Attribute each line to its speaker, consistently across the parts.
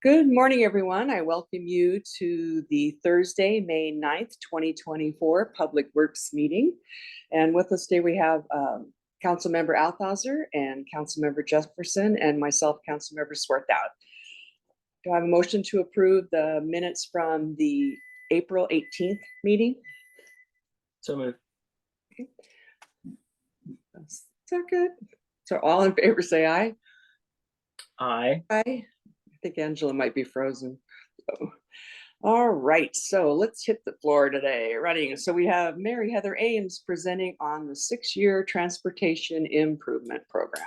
Speaker 1: Good morning, everyone. I welcome you to the Thursday, May 9th, 2024 Public Works meeting. And with us today, we have Councilmember Althauser and Councilmember Jefferson and myself, Councilmember Swarthout. Do I have a motion to approve the minutes from the April 18th meeting?
Speaker 2: So moved.
Speaker 1: Second. So all in favor say aye.
Speaker 2: Aye.
Speaker 1: Aye. I think Angela might be frozen. So. All right, so let's hit the floor today. Running. So we have Mary Heather Ames presenting on the 6-year transportation improvement program.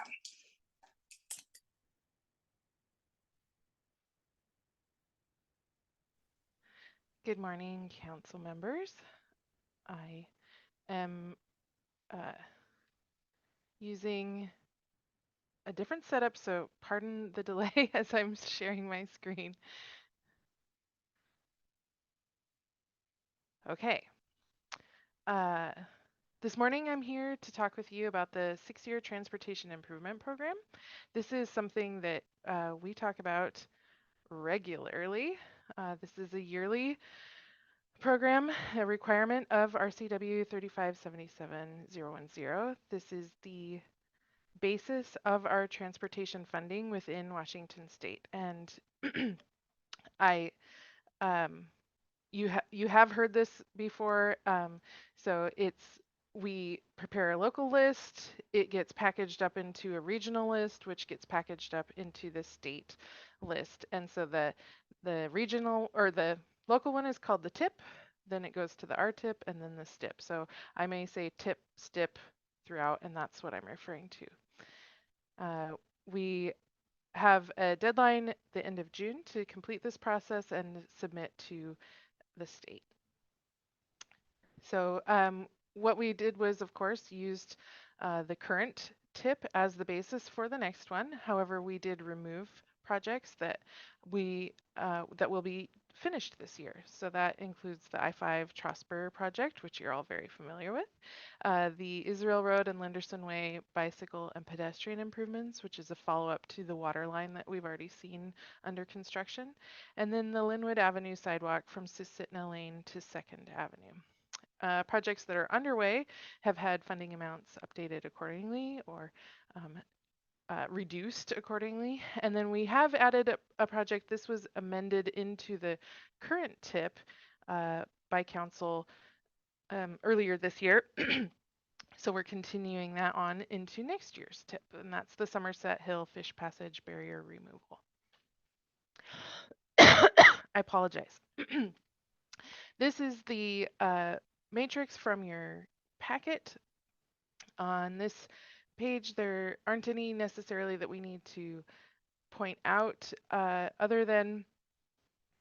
Speaker 3: Good morning, council members. I am using a different setup, so pardon the delay as I'm sharing my screen. Okay. This morning I'm here to talk with you about the 6-year transportation improvement program. This is something that we talk about regularly. This is a yearly program, a requirement of RCW 3577010. This is the basis of our transportation funding within Washington State. And you have heard this before. So we prepare a local list, it gets packaged up into a regional list, which gets packaged up into the state list. And so the regional or the local one is called the TIP, then it goes to the RTIP and then the STIP. So I may say TIP, STIP throughout, and that's what I'm referring to. We have a deadline the end of June to complete this process and submit to the state. So what we did was, of course, used the current TIP as the basis for the next one. However, we did remove projects that that will be finished this year. So that includes the I-5 Trosper project, which you're all very familiar with, the Israel Road and Lenderson Way bicycle and pedestrian improvements, which is a follow-up to the water line that we've already seen under construction, and then the Linwood Avenue sidewalk from Susitna Lane to 2nd Avenue. Projects that are underway have had funding amounts updated accordingly or reduced accordingly. And then we have added a project. This was amended into the current TIP by council earlier this year. So we're continuing that on into next year's TIP, and that's the Somerset Hill Fish Passage barrier removal. I apologize. This is the matrix from your packet. On this page, there aren't any necessarily that we need to point out other than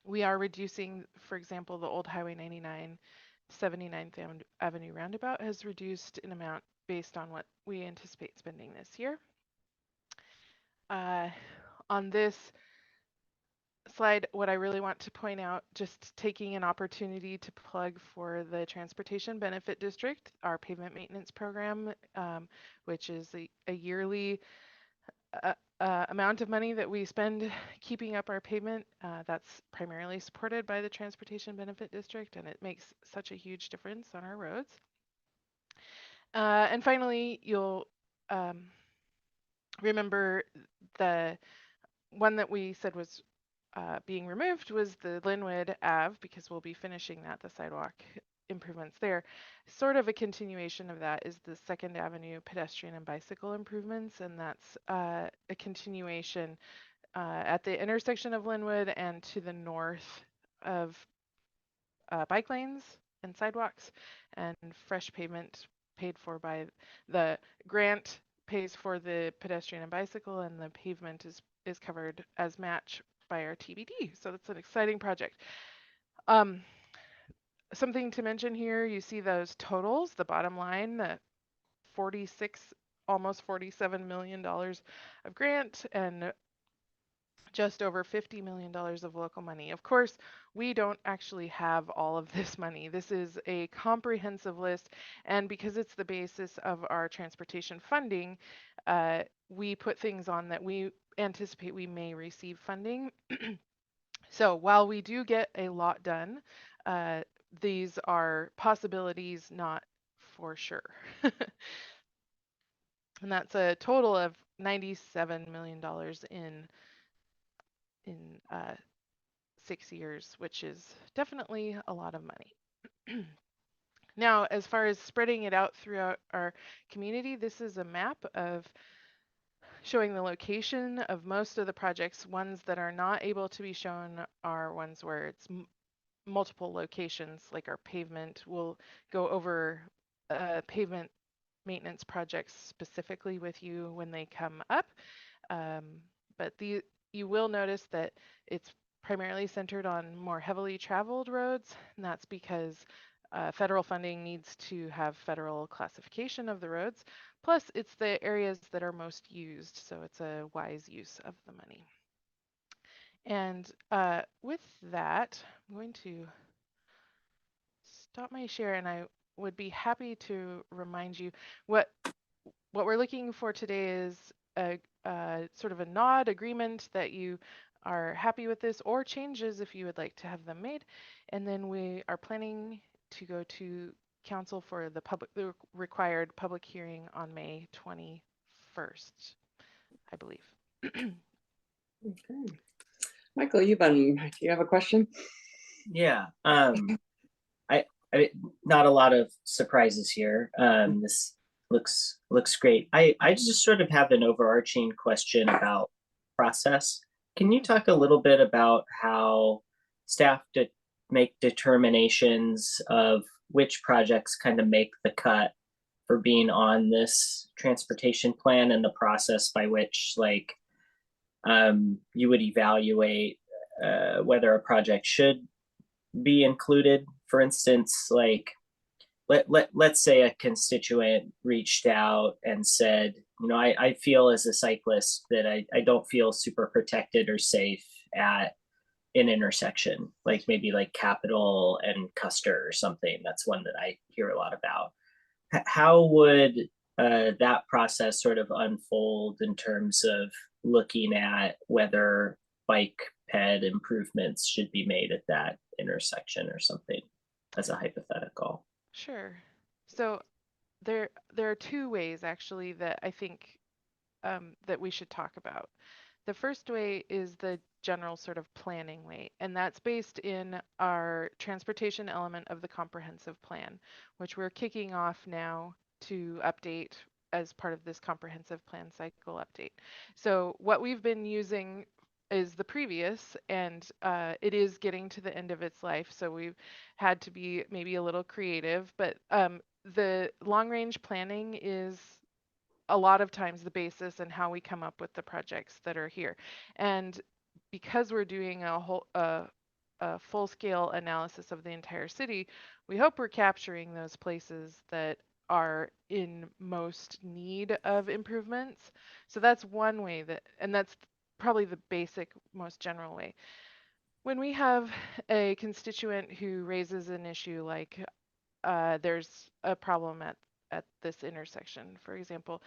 Speaker 3: we are reducing, for example, the old Highway 99 79th Avenue roundabout has reduced in amount based on what we anticipate spending this year. On this slide, what I really want to point out, just taking an opportunity to plug for the Transportation Benefit District, our pavement maintenance program, which is a yearly amount of money that we spend keeping up our pavement. That's primarily supported by the Transportation Benefit District, and it makes such a huge difference on our roads. And finally, you'll remember the one that we said was being removed was the Linwood Ave, because we'll be finishing that, the sidewalk improvements there. Sort of a continuation of that is the 2nd Avenue pedestrian and bicycle improvements, and that's a continuation at the intersection of Linwood and to the north of bike lanes and sidewalks, and fresh pavement paid for by the grant pays for the pedestrian and bicycle, and the pavement is covered as match by our TBD. So that's an exciting project. Something to mention here, you see those totals, the bottom line, the 46, almost $47 million of grant and just over $50 million of local money. Of course, we don't actually have all of this money. This is a comprehensive list, and because it's the basis of our transportation funding, we put things on that we anticipate we may receive funding. So while we do get a lot done, these are possibilities, not for sure. And that's a total of $97 million in 6 years, which is definitely a lot of money. Now, as far as spreading it out throughout our community, this is a map of showing the location of most of the projects. Ones that are not able to be shown are ones where it's multiple locations, like our pavement. We'll go over pavement maintenance projects specifically with you when they come up. But you will notice that it's primarily centered on more heavily traveled roads, and that's because federal funding needs to have federal classification of the roads. Plus, it's the areas that are most used, so it's a wise use of the money. And with that, I'm going to stop my share, and I would be happy to remind you what we're looking for today is a sort of a nod agreement that you are happy with this, or changes if you would like to have them made. And then we are planning to go to council for the required public hearing on May 21st, I believe.
Speaker 1: Okay. Michael, do you have a question?
Speaker 2: Yeah. I not a lot of surprises here. This looks great. I just sort of have an overarching question about process. Can you talk a little bit about how staff make determinations of which projects kind of make the cut for being on this transportation plan, and the process by which, like, you would evaluate whether a project should be included? For instance, like, let's say a constituent reached out and said, I feel as a cyclist that I don't feel super protected or safe at an intersection, like maybe like Capitol and Custer or something. That's one that I hear a lot about. How would that process sort of unfold in terms of looking at whether bike ped improvements should be made at that intersection or something, as a hypothetical?
Speaker 3: Sure. So there are two ways actually that I think that we should talk about. The first way is the general sort of planning way, and that's based in our transportation element of the comprehensive plan, which we're kicking off now to update as part of this comprehensive plan cycle update. So what we've been using is the previous, and it is getting to the end of its life, so we've had to be maybe a little creative, but the long range planning is a lot of times the basis and how we come up with the projects that are here. And because we're doing a full scale analysis of the entire city, we hope we're capturing those places that are in most need of improvements. So that's one way and that's probably the basic, most general way. When we have a constituent who raises an issue like there's a problem at this intersection, for example,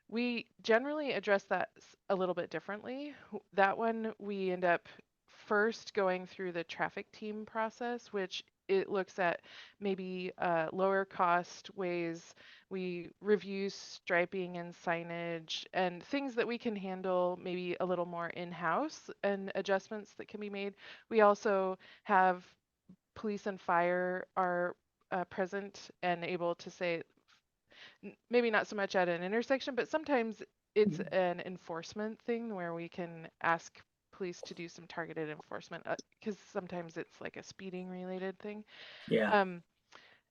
Speaker 3: we generally address that a little bit differently. That one, we end up first going through the traffic team process, which it looks at maybe lower cost ways. We review striping and signage and things that we can handle maybe a little more in-house, and adjustments that can be made. We also have police and fire are present and able to say, maybe not so much at an intersection, but sometimes it's an enforcement thing where we can ask police to do some targeted enforcement, because sometimes it's like a speeding related thing.
Speaker 2: Yeah.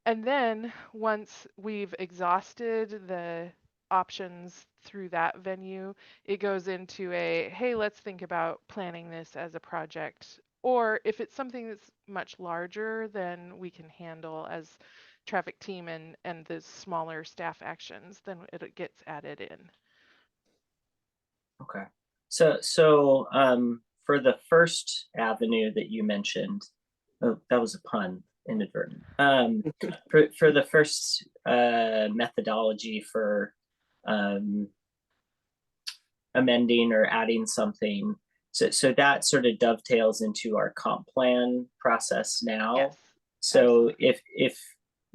Speaker 3: And then once we've exhausted the options through that venue, it goes into a, hey, let's think about planning this as a project. Or if it's something that's much larger, then we can handle as traffic team and the smaller staff actions, then it gets added in.
Speaker 2: Okay. So for the first avenue that you mentioned, oh, that was a pun, inadvertent. For the first methodology for amending or adding something. So that sort of dovetails into our comp plan process now.
Speaker 3: Yes.
Speaker 2: So
Speaker 3: absolutely.
Speaker 2: if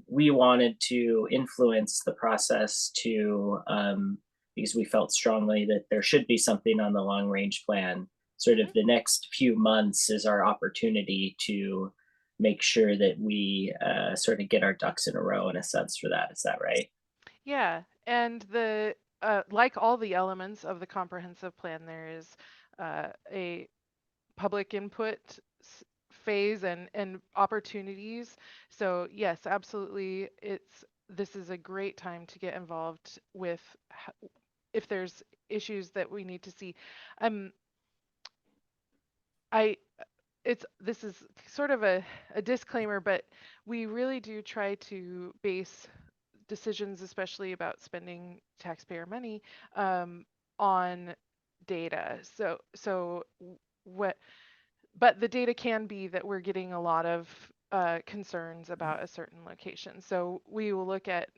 Speaker 2: we wanted to influence the process to, because we felt strongly that there should be something on the long range plan, sort of the next few months is our opportunity to make sure that we sort of get our ducks in a row in a sense for that. Is that right?
Speaker 3: Yeah, and the like all the elements of the comprehensive plan, there is a public input phase and opportunities. So yes, absolutely, this is a great time to get involved with if there's issues that we need to see. I this is sort of a disclaimer, but we really do try to base decisions, especially about spending taxpayer money, on data. What, but the data can be that we're getting a lot of concerns about a certain location. So we will look at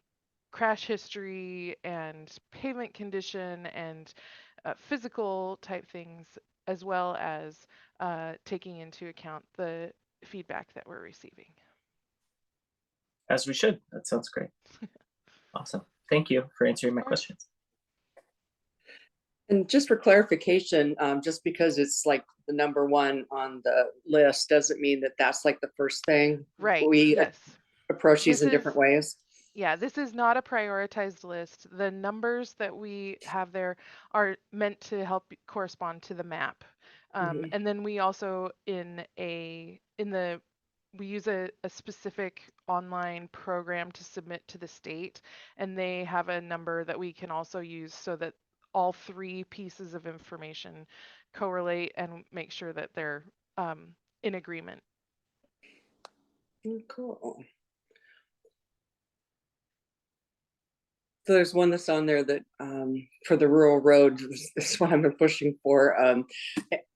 Speaker 3: crash history and pavement condition and physical type things, as well as taking into account the feedback that we're receiving.
Speaker 2: As we should. That sounds great. Awesome. Thank you for answering my questions.
Speaker 1: And just for clarification, just because it's like the number one on the list doesn't mean that that's like the first thing.
Speaker 3: Right.
Speaker 1: We
Speaker 3: Yes.
Speaker 1: approach these
Speaker 3: This
Speaker 1: in different ways.
Speaker 3: Yeah, this is not a prioritized list. The numbers that we have there are meant to help correspond to the map.
Speaker 1: Mhm.
Speaker 3: And then we also we use a specific online program to submit to the state, and they have a number that we can also use so that all three pieces of information correlate and make sure that they're in agreement.
Speaker 1: Cool. So there's one that's on there that for the rural road, this is what I've been pushing for.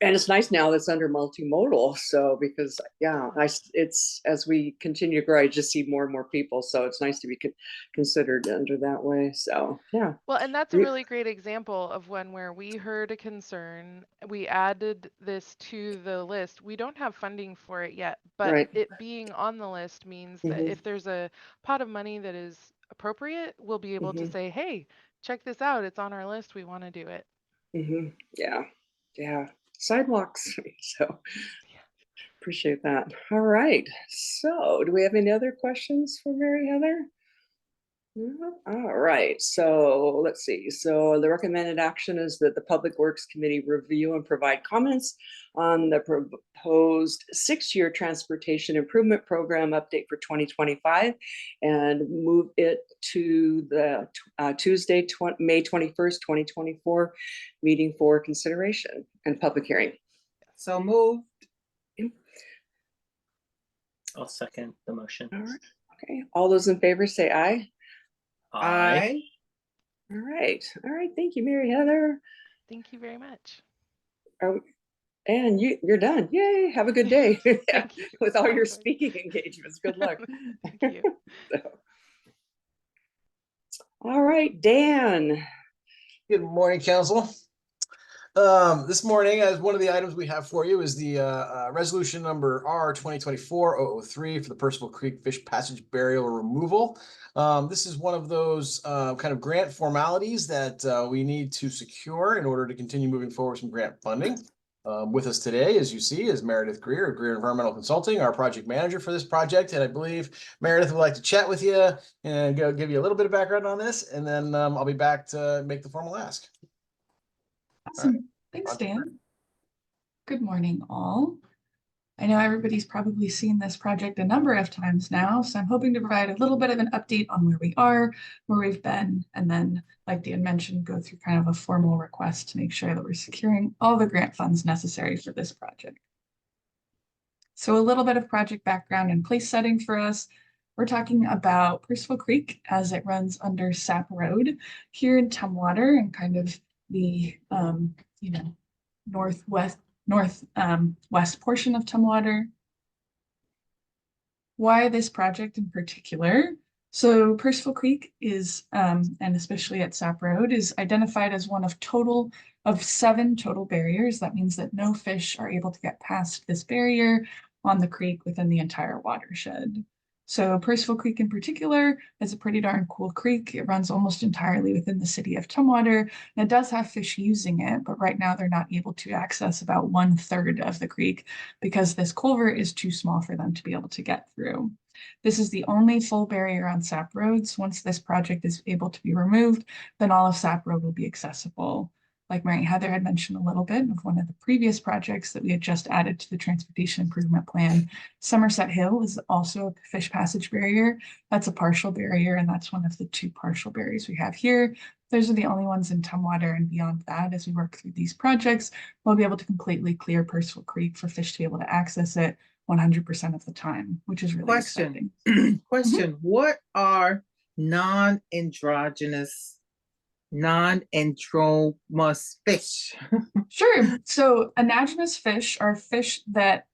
Speaker 1: And it's nice now that's under multimodal. So because yeah, it's as we continue to grow, I just see more and more people. So it's nice to be considered under that way. So yeah.
Speaker 3: Well, and that's a really great example of one where we heard a concern, we added this to the list. We don't have funding for it yet, but
Speaker 1: right.
Speaker 3: it being on the list means that if there's a pot of money that is appropriate, we'll be able to say, hey, check this out. It's on our list. We want to do it.
Speaker 1: Yeah. Yeah. Sidewalks. So appreciate that. All right. So do we have any other questions for Mary Heather? All right, so let's see. So the recommended action is that the Public Works Committee review and provide comments on the proposed 6-year transportation improvement program update for 2025 and move it to the Tuesday, May 21st, 2024 meeting for consideration and public hearing.
Speaker 4: So moved.
Speaker 2: I'll second the motion.
Speaker 1: All right. Okay, all those in favor say aye.
Speaker 2: Aye.
Speaker 1: All right. All right. Thank you, Mary Heather.
Speaker 3: Thank you very much.
Speaker 1: And you're done. Yay. Have a good day.
Speaker 3: Thank you.
Speaker 1: With all your speaking engagements. Good luck.
Speaker 3: Thank you.
Speaker 1: All right, Dan.
Speaker 4: Good morning, Council. This morning, as one of the items we have for you is the resolution number R 2024-003 for the Percival Creek Fish Passage Burial Removal. This is one of those kind of grant formalities that we need to secure in order to continue moving forward with some grant funding. With us today, as you see, is Meredith Greer of Greer Environmental Consulting, our project manager for this project. And I believe Meredith would like to chat with you and give you a little bit of background on this. And then I'll be back to make the formal ask.
Speaker 5: Awesome. Right. Thanks, Dan. Good morning, all. I know everybody's probably seen this project a number of times now, so I'm hoping to provide a little bit of an update on where we are, where we've been, and then, like Dan mentioned, go through kind of a formal request to make sure that we're securing all the grant funds necessary for this project. So a little bit of project background and place setting for us. We're talking about Percival Creek as it runs under Sap Road here in Tumwater and kind of the northwest portion of Tumwater. Why this project in particular? So Percival Creek is, and especially at Sap Road, is identified as one of 7 total barriers. That means that no fish are able to get past this barrier on the creek within the entire watershed. So Percival Creek in particular is a pretty darn cool creek. It runs almost entirely within the city of Tumwater, and it does have fish using it, but right now they're not able to access about 1/3 of the creek because this culvert is too small for them to be able to get through. This is the only full barrier on Sap roads. Once this project is able to be removed, then all of Sap Road will be accessible. Like Mary Heather had mentioned a little bit of one of the previous projects that we had just added to the transportation improvement plan. Somerset Hill is also a fish passage barrier. That's a partial barrier, and that's one of the 2 partial barriers we have here. Those are the only ones in Tumwater, and beyond that, as we work through these projects, we'll be able to completely clear Percival Creek for fish to be able to access it 100% of the time, which is really
Speaker 6: Question.
Speaker 5: exciting.
Speaker 6: Question, what are non-androgynous, non-andromous fish?
Speaker 5: Sure. So anadromous fish are fish that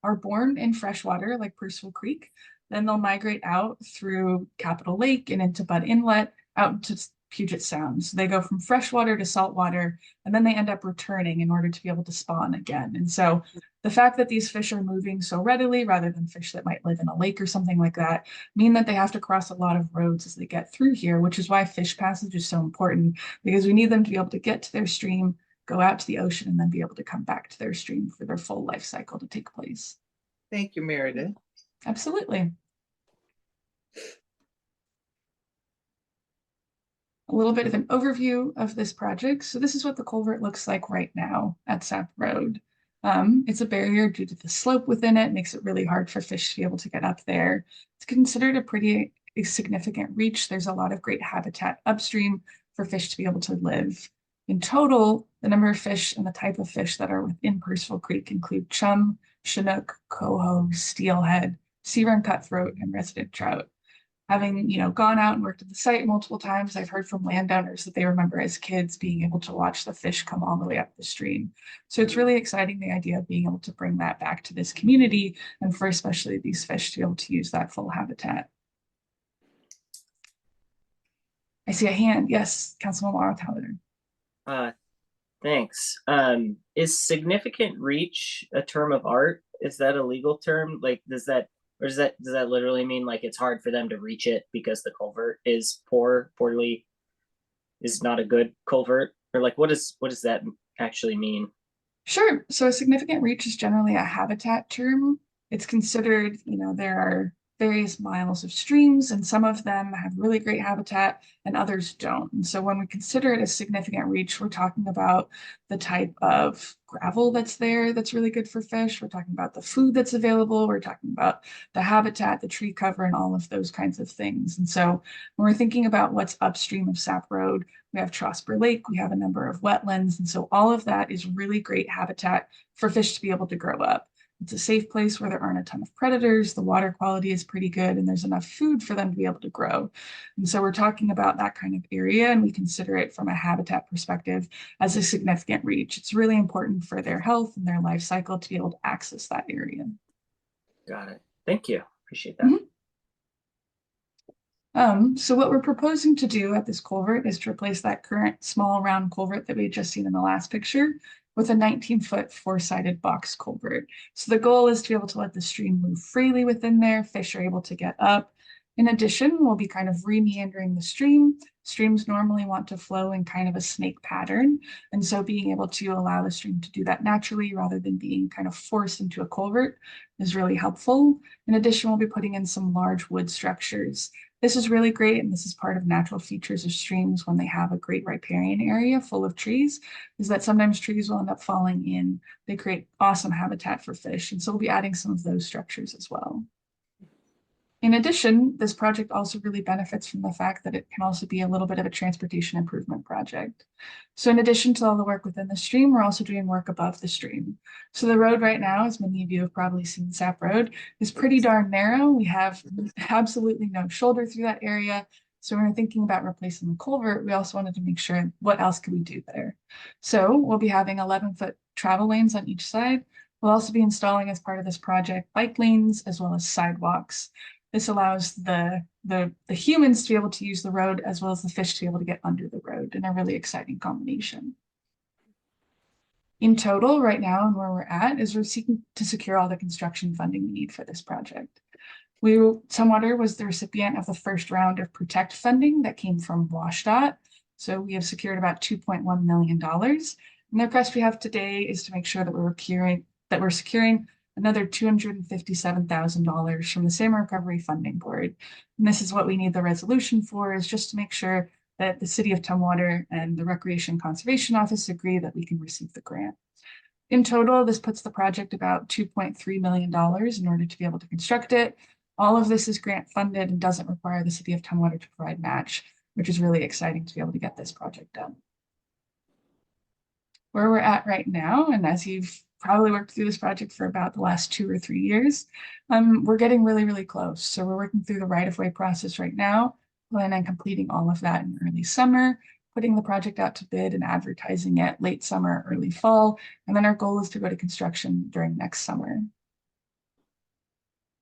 Speaker 5: are born in freshwater, like Percival Creek. Then they'll migrate out through Capitol Lake and into Bud Inlet, out into Puget Sound. So they go from freshwater to saltwater, and then they end up returning in order to be able to spawn again. And so the fact that these fish are moving so readily, rather than fish that might live in a lake or something like that, mean that they have to cross a lot of roads as they get through here, which is why fish passage is so important, because we need them to be able to get to their stream, go out to the ocean, and then be able to come back to their stream for their full life cycle to take place.
Speaker 6: Thank you, Meredith.
Speaker 5: Absolutely. A little bit of an overview of this project. So this is what the culvert looks like right now at Sap Road. It's a barrier due to the slope within it, makes it really hard for fish to be able to get up there. It's considered a pretty significant reach. There's a lot of great habitat upstream for fish to be able to live. In total, the number of fish and the type of fish that are within Percival Creek include chum, chinook, coho, steelhead, sea run cutthroat, and resident trout. Having, gone out and worked at the site multiple times, I've heard from landowners that they remember as kids being able to watch the fish come all the way up the stream. So it's really exciting, the idea of being able to bring that back to this community, and for especially these fish to be able to use that full habitat. I see a hand. Yes, Councilwoman Tyler.
Speaker 2: Thanks. Is significant reach a term of art? Is that a legal term? Like, does that literally mean like it's hard for them to reach it because the culvert is is not a good culvert? Or like, what does that actually mean?
Speaker 5: Sure. So a significant reach is generally a habitat term. It's considered, there are various miles of streams, and some of them have really great habitat and others don't. And so when we consider it a significant reach, we're talking about the type of gravel that's there that's really good for fish. We're talking about the food that's available. We're talking about the habitat, the tree cover, and all of those kinds of things. And so when we're thinking about what's upstream of Sap Road, we have Trosper Lake, we have a number of wetlands. And so all of that is really great habitat for fish to be able to grow up. It's a safe place where there aren't a ton of predators, the water quality is pretty good, and there's enough food for them to be able to grow. And so we're talking about that kind of area, and we consider it from a habitat perspective as a significant reach. It's really important for their health and their life cycle to be able to access that area.
Speaker 2: Got it. Thank you. Appreciate that.
Speaker 5: So what we're proposing to do at this culvert is to replace that current small round culvert that we had just seen in the last picture with a 19-foot 4-sided box culvert. So the goal is to be able to let the stream move freely within there. Fish are able to get up. In addition, we'll be kind of re-meandering the stream. Streams normally want to flow in kind of a snake pattern. And so being able to allow the stream to do that naturally rather than being kind of forced into a culvert is really helpful. In addition, we'll be putting in some large wood structures. This is really great, and this is part of natural features of streams when they have a great riparian area full of trees, is that sometimes trees will end up falling in. They create awesome habitat for fish, and so we'll be adding some of those structures as well. In addition, this project also really benefits from the fact that it can also be a little bit of a transportation improvement project. So in addition to all the work within the stream, we're also doing work above the stream. So the road right now, as many of you have probably seen Sap Road, is pretty darn narrow. We have absolutely no shoulder through that area. So when we're thinking about replacing the culvert, we also wanted to make sure what else could we do there. So we'll be having 11-foot travel lanes on each side. We'll also be installing, as part of this project, bike lanes as well as sidewalks. This allows the humans to be able to use the road as well as the fish to be able to get under the road in a really exciting combination. In total, right now, and where we're at is we're seeking to secure all the construction funding we need for this project. Tumwater was the recipient of the first round of Protect funding that came from WSDOT. So we have secured about $2.1 million. And the request we have today is to make sure that we're securing another $257,000 from the Salmon Recovery Funding Board. And this is what we need the resolution for, is just to make sure that the City of Tumwater and the Recreation Conservation Office agree that we can receive the grant. In total, this puts the project about $2.3 million in order to be able to construct it. All of this is grant funded and doesn't require the City of Tumwater to provide match, which is really exciting to be able to get this project done. Where we're at right now, and as you've probably worked through this project for about the last 2 or 3 years, we're getting really, really close. So we're working through the right-of-way process right now, plan on completing all of that in early summer, putting the project out to bid and advertising it late summer, early fall, and then our goal is to go to construction during next summer.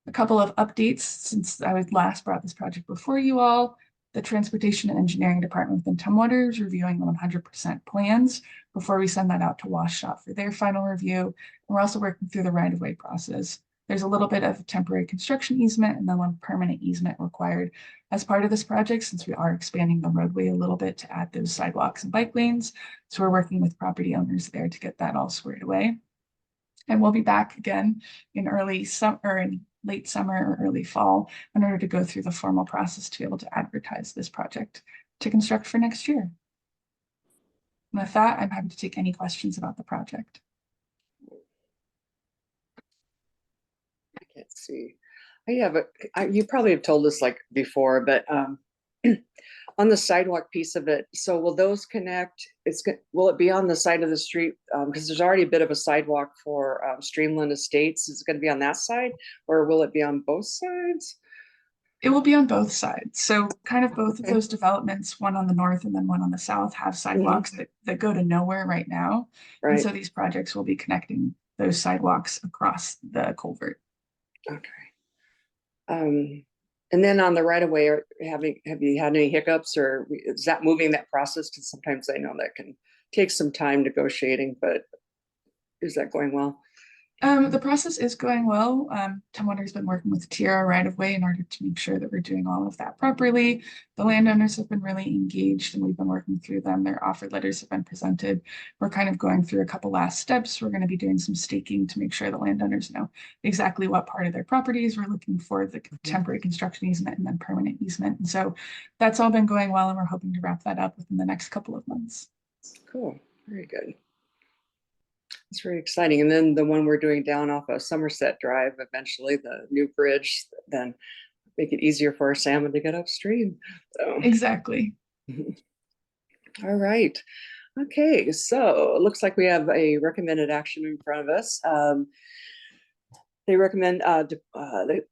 Speaker 5: A couple of updates since I last brought this project before you all. The Transportation and Engineering Department within Tumwater is reviewing 100% plans before we send that out to WSDOT for their final review. And we're also working through the right-of-way process. There's a little bit of temporary construction easement and then one permanent easement required as part of this project, since we are expanding the roadway a little bit to add those sidewalks and bike lanes. So we're working with property owners there to get that all squared away. And we'll be back again in early summer or in late summer or early fall in order to go through the formal process to be able to advertise this project to construct for next year. And with that, I'm happy to take any questions about the project.
Speaker 1: I can't see. You probably have told us like before, but on the sidewalk piece of it, so will those connect? Will it be on the side of the street? Because there's already a bit of a sidewalk for Streamland Estates. Is it going to be on that side, or will it be on both sides?
Speaker 5: It will be on both sides. So kind of both of those developments, one on the north and then one on the south, have sidewalks that go to nowhere right now.
Speaker 1: Right.
Speaker 5: And so these projects will be connecting those sidewalks across the culvert.
Speaker 1: Okay. And then on the right of way, have you had any hiccups, or is that moving that process? Because sometimes I know that can take some time negotiating, but is that going well?
Speaker 5: The process is going well. Tumwater has been working with Tierra right of way in order to make sure that we're doing all of that properly. The landowners have been really engaged and we've been working through them. Their offer letters have been presented. We're kind of going through a couple last steps. We're going to be doing some staking to make sure the landowners know exactly what part of their properties we're looking for, the temporary construction easement and then permanent easement. And so that's all been going well and we're hoping to wrap that up within the next couple of months.
Speaker 1: Cool, very good. It's very exciting. And then the one we're doing down off of Somerset Drive, eventually the new bridge, then make it easier for our salmon to get upstream. So.
Speaker 5: Exactly.
Speaker 1: All right. Okay, so it looks like we have a recommended action in front of us. They recommend the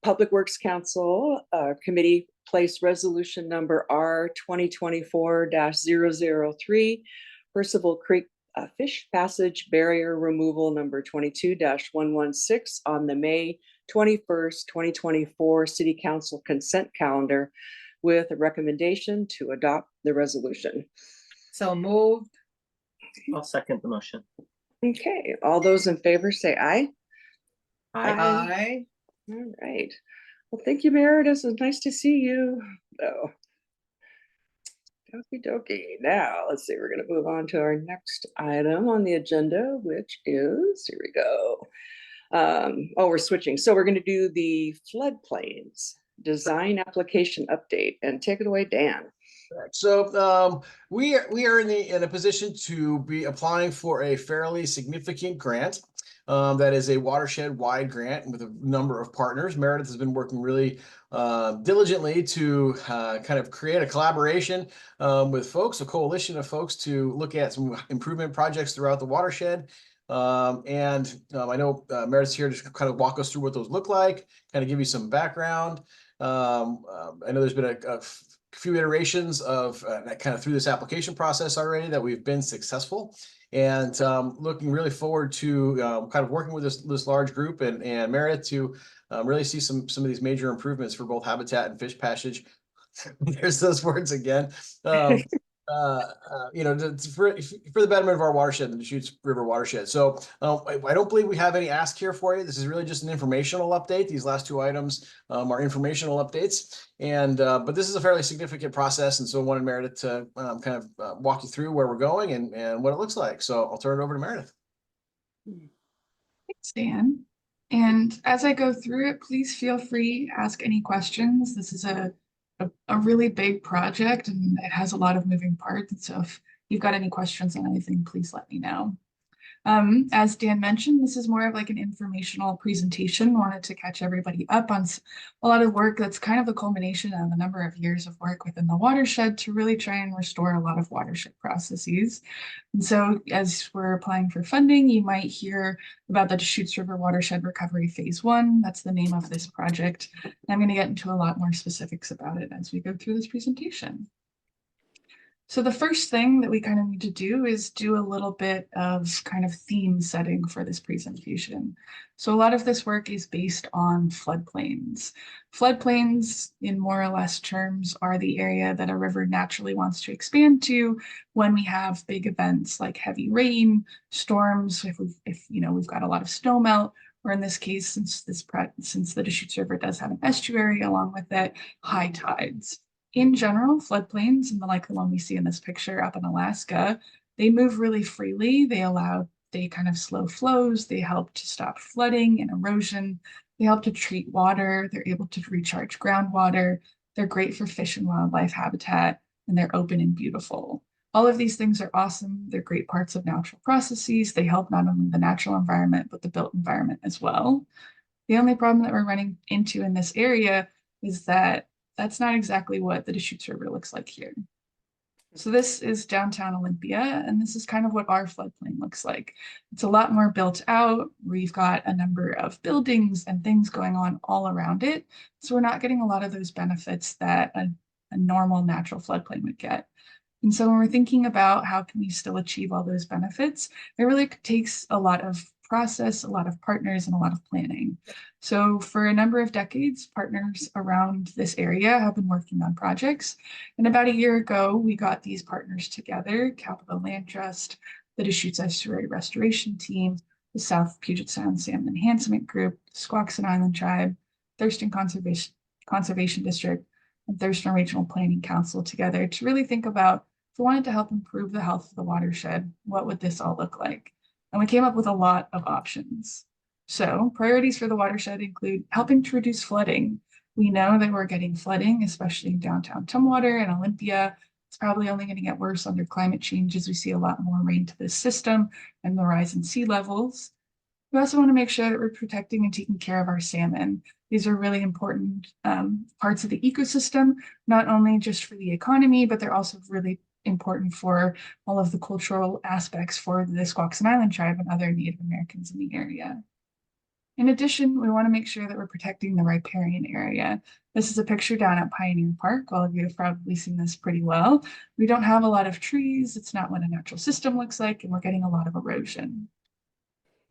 Speaker 1: Public Works Council committee place resolution number R 2024-003, Percival Creek Fish Passage Barrier Removal number 22-116 on the May 21st, 2024 City Council consent calendar with a recommendation to adopt the resolution.
Speaker 6: So moved.
Speaker 2: I'll second the motion.
Speaker 1: Okay, all those in favor say aye.
Speaker 6: Aye.
Speaker 1: All right. Well, thank you, Meredith. It's nice to see you. So, okie dokie. Now, let's see, we're going to move on to our next item on the agenda, which is, here we go. We're switching. So we're going to do the floodplains design application update, and take it away, Dan.
Speaker 4: So we are in a position to be applying for a fairly significant grant. That is a watershed-wide grant with a number of partners. Meredith has been working really diligently to kind of create a collaboration with folks, a coalition of folks, to look at some improvement projects throughout the watershed. I know Meredith's here to kind of walk us through what those look like, kind of give you some background. I know there's been a few iterations of kind of through this application process already that we've been successful. And looking really forward to kind of working with this large group and Meredith to really see some of these major improvements for both habitat and fish passage. There's those words again. You know, for the betterment of our watershed, the Deschutes River watershed. So I don't believe we have any ask here for you. This is really just an informational update. These last two items are informational updates, and but this is a fairly significant process, and so I wanted Meredith to kind of walk you through where we're going and what it looks like. So I'll turn it over to Meredith.
Speaker 5: Thanks, Dan. And as I go through it, please feel free to ask any questions. This is a really big project and it has a lot of moving parts. And so if you've got any questions on anything, please let me know. As Dan mentioned, this is more of like an informational presentation. Wanted to catch everybody up on a lot of work that's kind of the culmination of a number of years of work within the watershed to really try and restore a lot of watershed processes. And so as we're applying for funding, you might hear about the Deschutes River Watershed Recovery Phase 1. That's the name of this project. And I'm going to get into a lot more specifics about it as we go through this presentation. So the first thing that we kind of need to do is do a little bit of kind of theme setting for this presentation. So a lot of this work is based on floodplains. Floodplains, in more or less terms, are the area that a river naturally wants to expand to when we have big events like heavy rain, storms, if you know, we've got a lot of snowmelt, or in this case, since the Deschutes River does have an estuary along with it, high tides. In general, floodplains, and like the one we see in this picture up in Alaska, they move really freely. They kind of slow flows. They help to stop flooding and erosion. They help to treat water. They're able to recharge groundwater. They're great for fish and wildlife habitat, and they're open and beautiful. All of these things are awesome. They're great parts of natural processes. They help not only the natural environment, but the built environment as well. The only problem that we're running into in this area is that that's not exactly what the Deschutes River looks like here. So this is downtown Olympia, and this is kind of what our floodplain looks like. It's a lot more built out. We've got a number of buildings and things going on all around it. So we're not getting a lot of those benefits that a normal natural floodplain would get. And so when we're thinking about how can we still achieve all those benefits, it really takes a lot of process, a lot of partners, and a lot of planning. So for a number of decades, partners around this area have been working on projects. And about a year ago, we got these partners together, Capital Land Trust, the Deschutes Estuary Restoration Team, the South Puget Sound Salmon Enhancement Group, the Squaxin Island Tribe, Thurston Conservation District, and Thurston Regional Planning Council together to really think about if we wanted to help improve the health of the watershed, what would this all look like? And we came up with a lot of options. So priorities for the watershed include helping to reduce flooding. We know that we're getting flooding, especially in downtown Tumwater and Olympia. It's probably only going to get worse under climate change as we see a lot more rain to this system and the rise in sea levels. We also want to make sure that we're protecting and taking care of our salmon. These are really important parts of the ecosystem, not only just for the economy, but they're also really important for all of the cultural aspects for the Squaxin Island Tribe and other Native Americans in the area. In addition, we want to make sure that we're protecting the riparian area. This is a picture down at Pioneer Park. All of you have probably seen this pretty well. We don't have a lot of trees. It's not what a natural system looks like, and we're getting a lot of erosion.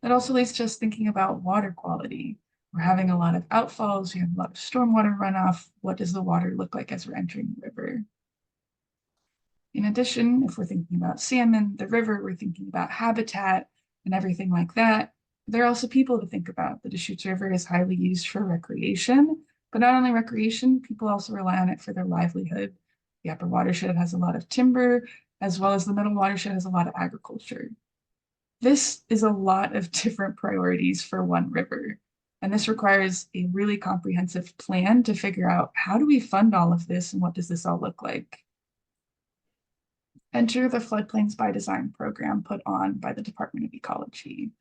Speaker 5: That also leads to us thinking about water quality. We're having a lot of outfalls. We have a lot of stormwater runoff. What does the water look like as we're entering the river? In addition, if we're thinking about salmon, the river, we're thinking about habitat and everything like that. There are also people to think about. The Deschutes River is highly used for recreation, but not only recreation, people also rely on it for their livelihood. The upper watershed has a lot of timber, as well as the middle watershed has a lot of agriculture. This is a lot of different priorities for one river. And this requires a really comprehensive plan to figure out how do we fund all of this and what does this all look like? Enter the Floodplains by Design program put on by the Department of Ecology.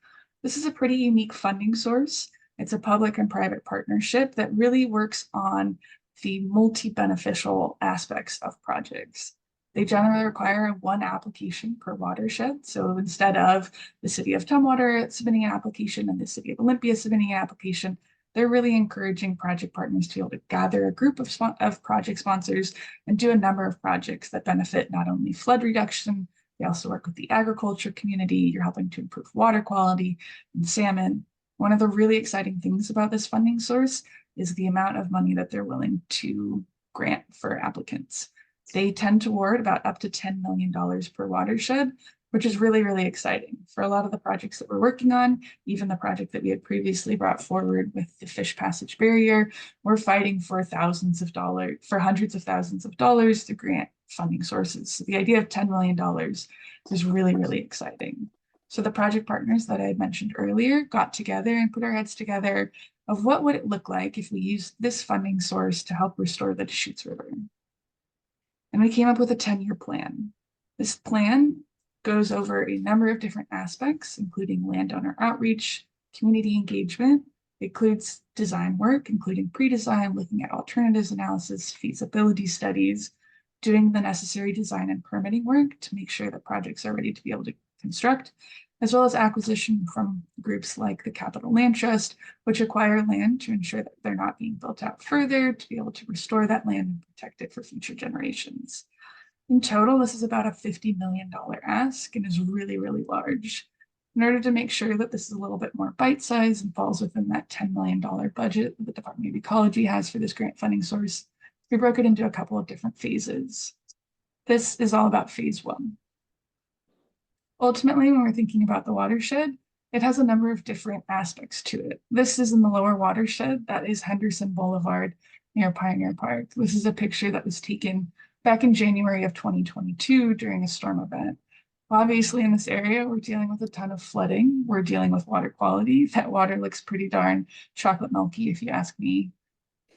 Speaker 5: This is a pretty unique funding source. It's a public and private partnership that really works on the multi-beneficial aspects of projects. They generally require one application per watershed. So instead of the city of Tumwater submitting an application and the city of Olympia submitting an application, they're really encouraging project partners to be able to gather a group of project sponsors and do a number of projects that benefit not only flood reduction, They also work with the agriculture community. You're helping to improve water quality and salmon. One of the really exciting things about this funding source is the amount of money that they're willing to grant for applicants. They tend to award about up to $10 million per watershed, which is really, really exciting. For a lot of the projects that we're working on, even the project that we had previously brought forward with the fish passage barrier, we're fighting for hundreds of thousands of dollars to grant funding sources. So the idea of $10 million is really, really exciting. So the project partners that I had mentioned earlier got together and put our heads together of what would it look like if we used this funding source to help restore the Deschutes River. And we came up with a 10-year plan. This plan goes over a number of different aspects, including landowner outreach, community engagement. It includes design work, including pre-design, looking at alternatives analysis, feasibility studies, doing the necessary design and permitting work to make sure that projects are ready to be able to construct, as well as acquisition from groups like the Capital Land Trust, which acquire land to ensure that they're not being built out further, to be able to restore that land and protect it for future generations. In total, this is about a $50 million ask and is really, really large. In order to make sure that this is a little bit more bite-sized and falls within that $10 million budget that the Department of Ecology has for this grant funding source, we broke it into a couple of different phases. This is all about phase 1. Ultimately, when we're thinking about the watershed, it has a number of different aspects to it. This is in the lower watershed, that is Henderson Boulevard near Pioneer Park. This is a picture that was taken back in January of 2022 during a storm event. Obviously, in this area, we're dealing with a ton of flooding. We're dealing with water quality. That water looks pretty darn chocolate milky, if you ask me.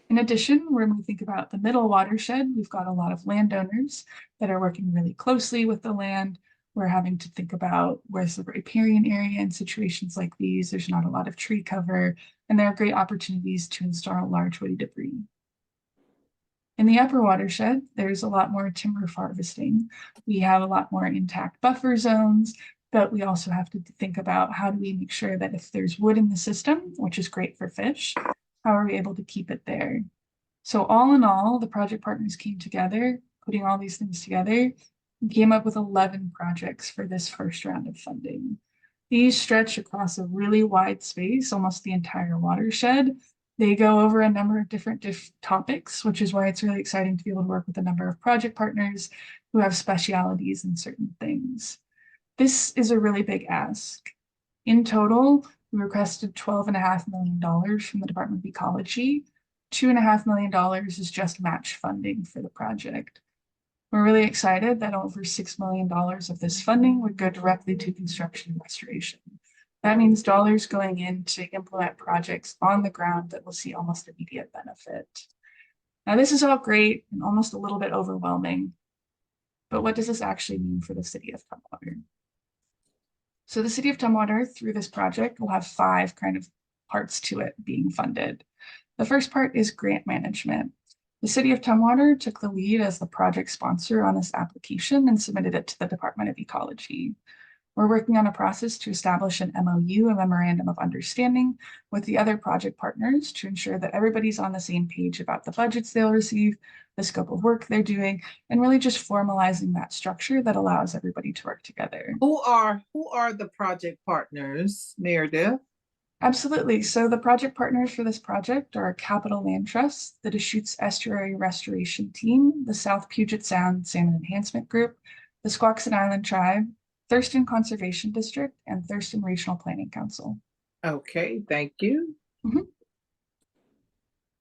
Speaker 5: In addition, when we think about the middle watershed, we've got a lot of landowners that are working really closely with the land. We're having to think about where's the riparian area in situations like these. There's not a lot of tree cover, and there are great opportunities to install large woody debris. In the upper watershed, there's a lot more timber harvesting. We have a lot more intact buffer zones, but we also have to think about how do we make sure that if there's wood in the system, which is great for fish, how are we able to keep it there? So all in all, the project partners came together, putting all these things together, and came up with 11 projects for this first round of funding. These stretch across a really wide space, almost the entire watershed. They go over a number of different topics, which is why it's really exciting to be able to work with a number of project partners who have specialities in certain things. This is a really big ask. In total, we requested $12.5 million from the Department of Ecology. $2.5 million is just match funding for the project. We're really excited that over $6 million of this funding would go directly to construction and restoration. That means dollars going in to implement projects on the ground that will see almost immediate benefit. Now, this is all great and almost a little bit overwhelming, but what does this actually mean for the city of Tumwater? So the city of Tumwater, through this project, will have 5 kind of parts to it being funded. The first part is grant management. The city of Tumwater took the lead as the project sponsor on this application and submitted it to the Department of Ecology. We're working on a process to establish an MOU, a Memorandum of Understanding, with the other project partners to ensure that everybody's on the same page about the budgets they'll receive, the scope of work they're doing, and really just formalizing that structure that allows everybody to work together.
Speaker 6: Who are the project partners, Meredith?
Speaker 5: Absolutely. So the project partners for this project are Capital Land Trust, the Deschutes Estuary Restoration Team, the South Puget Sound Salmon Enhancement Group, the Squaxin Island Tribe, Thurston Conservation District, and Thurston Regional Planning Council.
Speaker 6: Okay, thank you.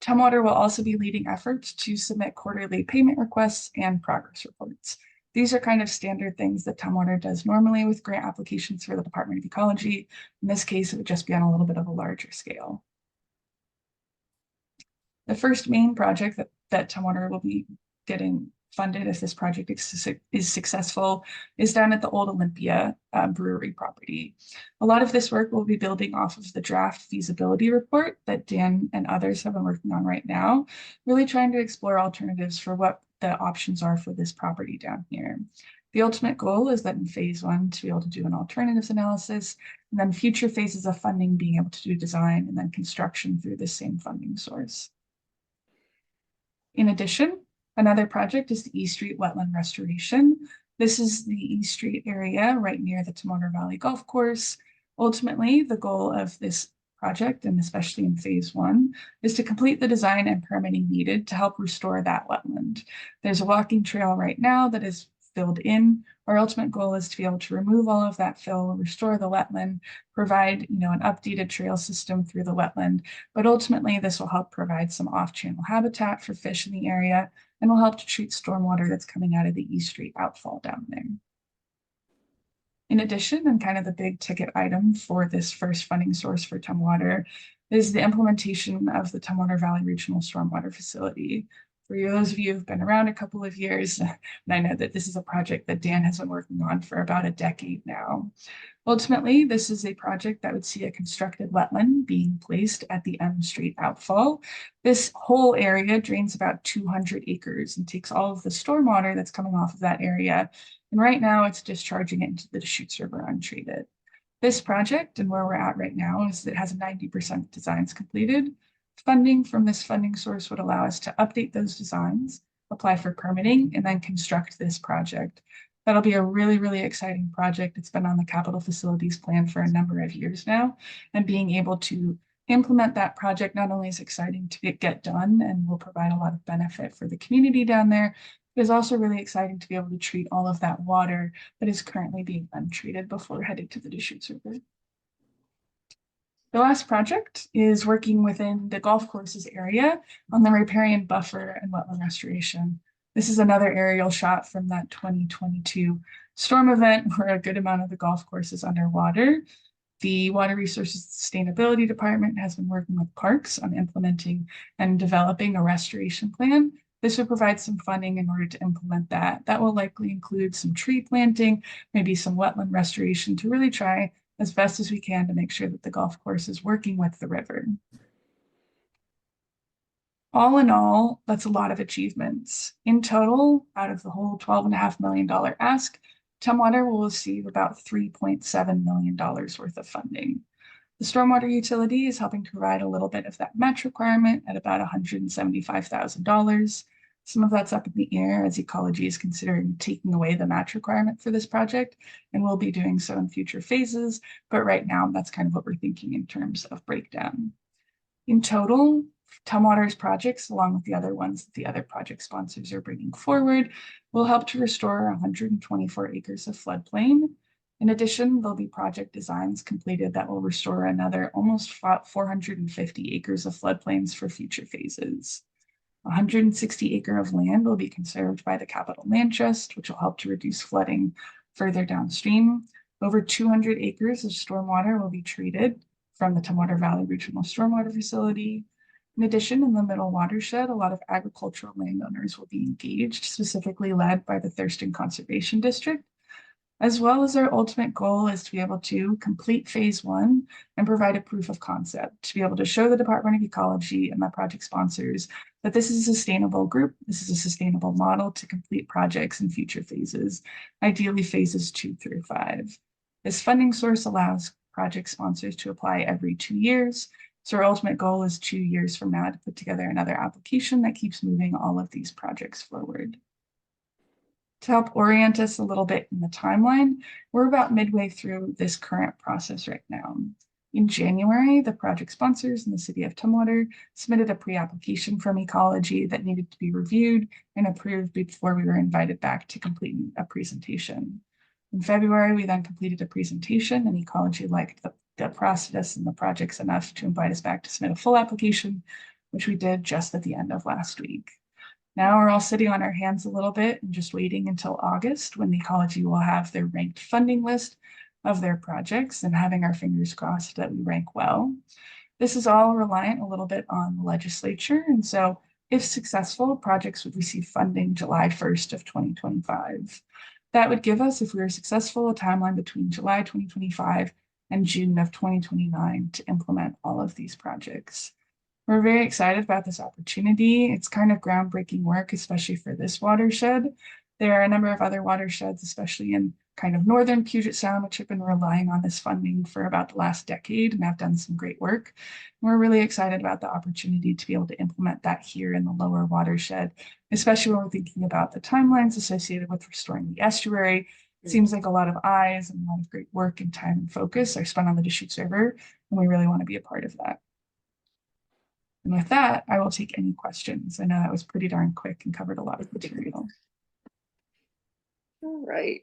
Speaker 5: Tumwater will also be leading efforts to submit quarterly payment requests and progress reports. These are kind of standard things that Tumwater does normally with grant applications for the Department of Ecology. In this case, it would just be on a little bit of a larger scale. The first main project that Tumwater will be getting funded if this project is successful is down at the Old Olympia brewery property. A lot of this work will be building off of the draft feasibility report that Dan and others have been working on right now, really trying to explore alternatives for what the options are for this property down here. The ultimate goal is that in phase 1 to be able to do an alternatives analysis, and then future phases of funding being able to do design and then construction through the same funding source. In addition, another project is the East Street Wetland Restoration. This is the East Street area right near the Tomato Valley Golf Course. Ultimately, the goal of this project, and especially in phase one, is to complete the design and permitting needed to help restore that wetland. There's a walking trail right now that is filled in. Our ultimate goal is to be able to remove all of that fill, restore the wetland, provide, an updated trail system through the wetland. But ultimately, this will help provide some off-channel habitat for fish in the area and will help to treat stormwater that's coming out of the East Street outfall down there. In addition, and kind of the big ticket item for this first funding source for Tumwater is the implementation of the Tumwater Valley Regional Stormwater Facility. For those of you who've been around a couple of years, and I know that this is a project that Dan has been working on for about a decade now. Ultimately, this is a project that would see a constructed wetland being placed at the M Street outfall. This whole area drains about 200 acres and takes all of the stormwater that's coming off of that area. And right now it's discharging it into the Deschutes River untreated. This project and where we're at right now is that it has 90% designs completed. Funding from this funding source would allow us to update those designs, apply for permitting, and then construct this project. That'll be a really, really exciting project. It's been on the capital facilities plan for a number of years now, and being able to implement that project not only is exciting to get done and will provide a lot of benefit for the community down there, but is also really exciting to be able to treat all of that water that is currently being untreated before heading to the Deschutes River. The last project is working within the golf courses area on the riparian buffer and wetland restoration. This is another aerial shot from that 2022 storm event where a good amount of the golf course is underwater. The Water Resources Sustainability Department has been working with parks on implementing and developing a restoration plan. This will provide some funding in order to implement that. That will likely include some tree planting, maybe some wetland restoration to really try as best as we can to make sure that the golf course is working with the river. All in all, that's a lot of achievements. In total, out of the whole $12.5 million ask, Tumwater will receive about $3.7 million worth of funding. The stormwater utility is helping to provide a little bit of that match requirement at about $175,000. Some of that's up in the air as Ecology is considering taking away the match requirement for this project, and we'll be doing so in future phases. But right now, that's kind of what we're thinking in terms of breakdown. In total, Tumwater's projects, along with the other ones that the other project sponsors are bringing forward, will help to restore 124 acres of floodplain. In addition, there'll be project designs completed that will restore another almost 450 acres of floodplains for future phases. 160 acres of land will be conserved by the Capital Land Trust, which will help to reduce flooding further downstream. Over 200 acres of stormwater will be treated from the Tumwater Valley Regional Stormwater Facility. In addition, in the middle watershed, a lot of agricultural landowners will be engaged, specifically led by the Thurston Conservation District. As well as our ultimate goal is to be able to complete phase one and provide a proof of concept to be able to show the Department of Ecology and the project sponsors that this is a sustainable group, this is a sustainable model to complete projects in future phases, ideally phases 2 through 5. This funding source allows project sponsors to apply every 2 years. So our ultimate goal is 2 years from now to put together another application that keeps moving all of these projects forward. To help orient us a little bit in the timeline, we're about midway through this current process right now. In January, the project sponsors in the city of Tumwater submitted a pre-application from Ecology that needed to be reviewed and approved before we were invited back to complete a presentation. In February, we then completed a presentation and Ecology liked the process and the projects enough to invite us back to submit a full application, which we did just at the end of last week. Now we're all sitting on our hands a little bit and just waiting until August when Ecology will have their ranked funding list of their projects and having our fingers crossed that we rank well. This is all reliant a little bit on the legislature. And so if successful, projects would receive funding July 1st of 2025. That would give us, if we were successful, a timeline between July 2025 and June of 2029 to implement all of these projects. We're very excited about this opportunity. It's kind of groundbreaking work, especially for this watershed. There are a number of other watersheds, especially in kind of northern Puget Sound, which have been relying on this funding for about the last decade and have done some great work. We're really excited about the opportunity to be able to implement that here in the lower watershed, especially when we're thinking about the timelines associated with restoring the estuary. It seems like a lot of eyes and a lot of great work and time and focus are spent on the Deschutes River, and we really want to be a part of that. And with that, I will take any questions. I know that was pretty darn quick and covered a lot of material.
Speaker 1: All right.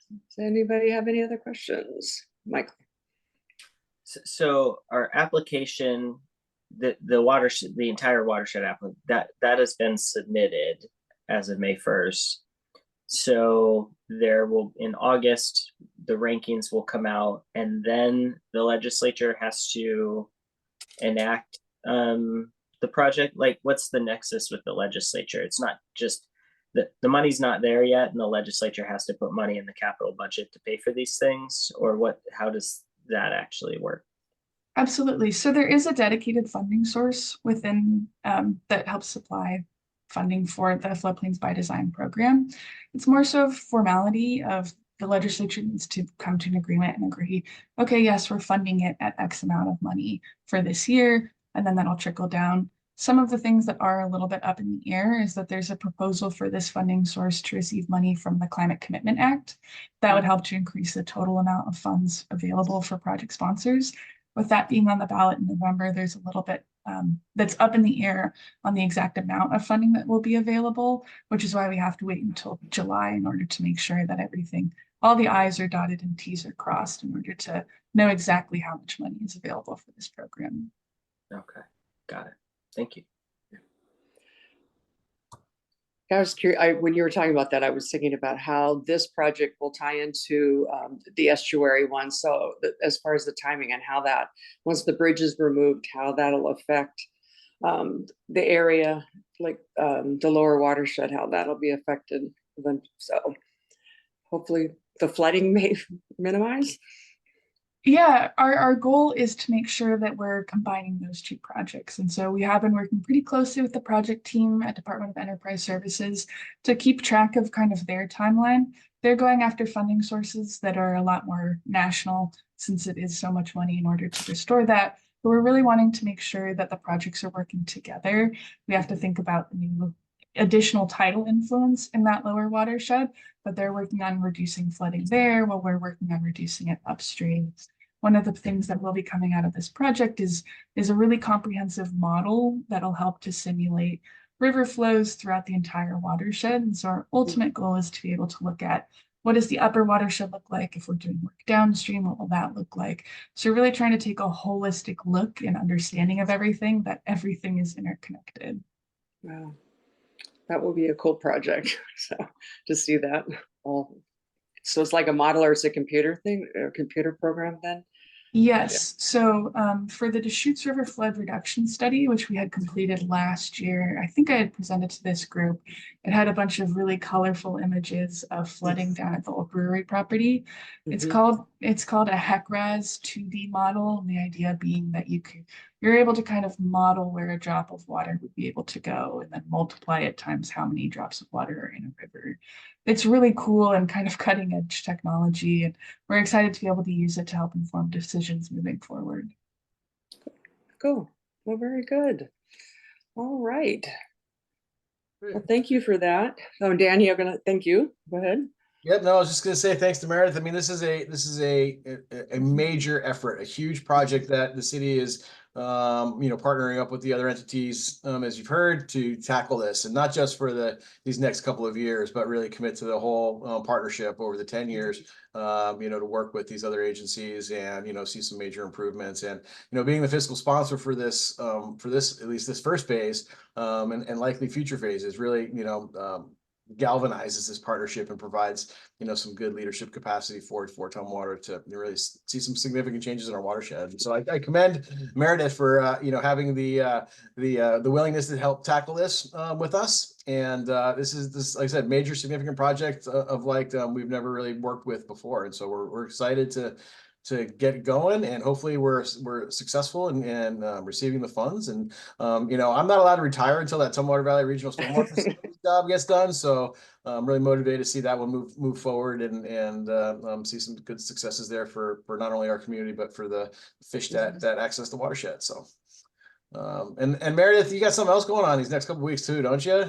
Speaker 1: Does anybody have any other questions? Michael?
Speaker 2: So our application, the watershed, the entire watershed application, that has been submitted as of May 1st. So there will, in August, the rankings will come out, and then the legislature has to enact the project. Like, what's the nexus with the legislature? It's not just the money's not there yet, and the legislature has to put money in the capital budget to pay for these things, or what? How does that actually work?
Speaker 5: Absolutely. So there is a dedicated funding source within that helps supply funding for the Floodplains by Design program. It's more so formality of the legislature needs to come to an agreement and agree, okay, yes, we're funding it at X amount of money for this year, and then that'll trickle down. Some of the things that are a little bit up in the air is that there's a proposal for this funding source to receive money from the Climate Commitment Act. That would help to increase the total amount of funds available for project sponsors. With that being on the ballot in November, there's a little bit that's up in the air on the exact amount of funding that will be available, which is why we have to wait until July in order to make sure that everything, all the I's are dotted and T's are crossed in order to know exactly how much money is available for this program.
Speaker 2: Okay, got it. Thank you.
Speaker 1: I was curious, when you were talking about that, I was thinking about how this project will tie into the estuary one. So as far as the timing and how that, once the bridge is removed, how that'll affect the area, like the lower watershed, how that'll be affected. So hopefully the flooding may minimize.
Speaker 5: Yeah, our goal is to make sure that we're combining those two projects. And so we have been working pretty closely with the project team at Department of Enterprise Services to keep track of kind of their timeline. They're going after funding sources that are a lot more national, since it is so much money in order to restore that. But we're really wanting to make sure that the projects are working together. We have to think about the new additional tidal influence in that lower watershed, but they're working on reducing flooding there while we're working on reducing it upstream. One of the things that will be coming out of this project is a really comprehensive model that'll help to simulate river flows throughout the entire watershed. And so our ultimate goal is to be able to look at what does the upper watershed look like if we're doing work downstream, what will that look like? So we're really trying to take a holistic look and understanding of everything, that everything is interconnected.
Speaker 1: Wow, that will be a cool project. So to see that all. So it's like a model, or it's a computer thing, a computer program then?
Speaker 5: Yes, so for the Deschutes River Flood Reduction Study, which we had completed last year, I think I had presented to this group. It had a bunch of really colorful images of flooding down at the old brewery property. It's called a HEC-RAS 2D model, and the idea being that you're able to kind of model where a drop of water would be able to go, and then multiply it times how many drops of water are in a river. It's really cool and kind of cutting edge technology, and we're excited to be able to use it to help inform decisions moving forward.
Speaker 1: Cool. Well, very good. All right. Well, thank you for that. Oh, Dan, you're gonna thank you. Go ahead.
Speaker 4: Yep. No, I was just going to say thanks to Meredith. I mean, this is a major effort, a huge project that the city is, partnering up with the other entities, as you've heard, to tackle this, and not just for these next couple of years, but really commit to the whole partnership over the 10 years, to work with these other agencies and, see some major improvements. And, being the fiscal sponsor for this, at least this first phase, and likely future phases, really, galvanizes this partnership and provides some good leadership capacity for Tumwater to really see some significant changes in our watershed. And so I commend Meredith for having the willingness to help tackle this with us. And this like I said, major significant project of we've never really worked with before, and so we're excited to to get going, and hopefully we're successful in receiving the funds. And you know, I'm not allowed to retire until that Tumwater Valley Regional Stormwater Facility job gets done. So I'm really motivated to see that one move forward and see some good successes there for not only our community but for the fish that access the watershed. So and Meredith, you got something else going on these next couple weeks too, don't you?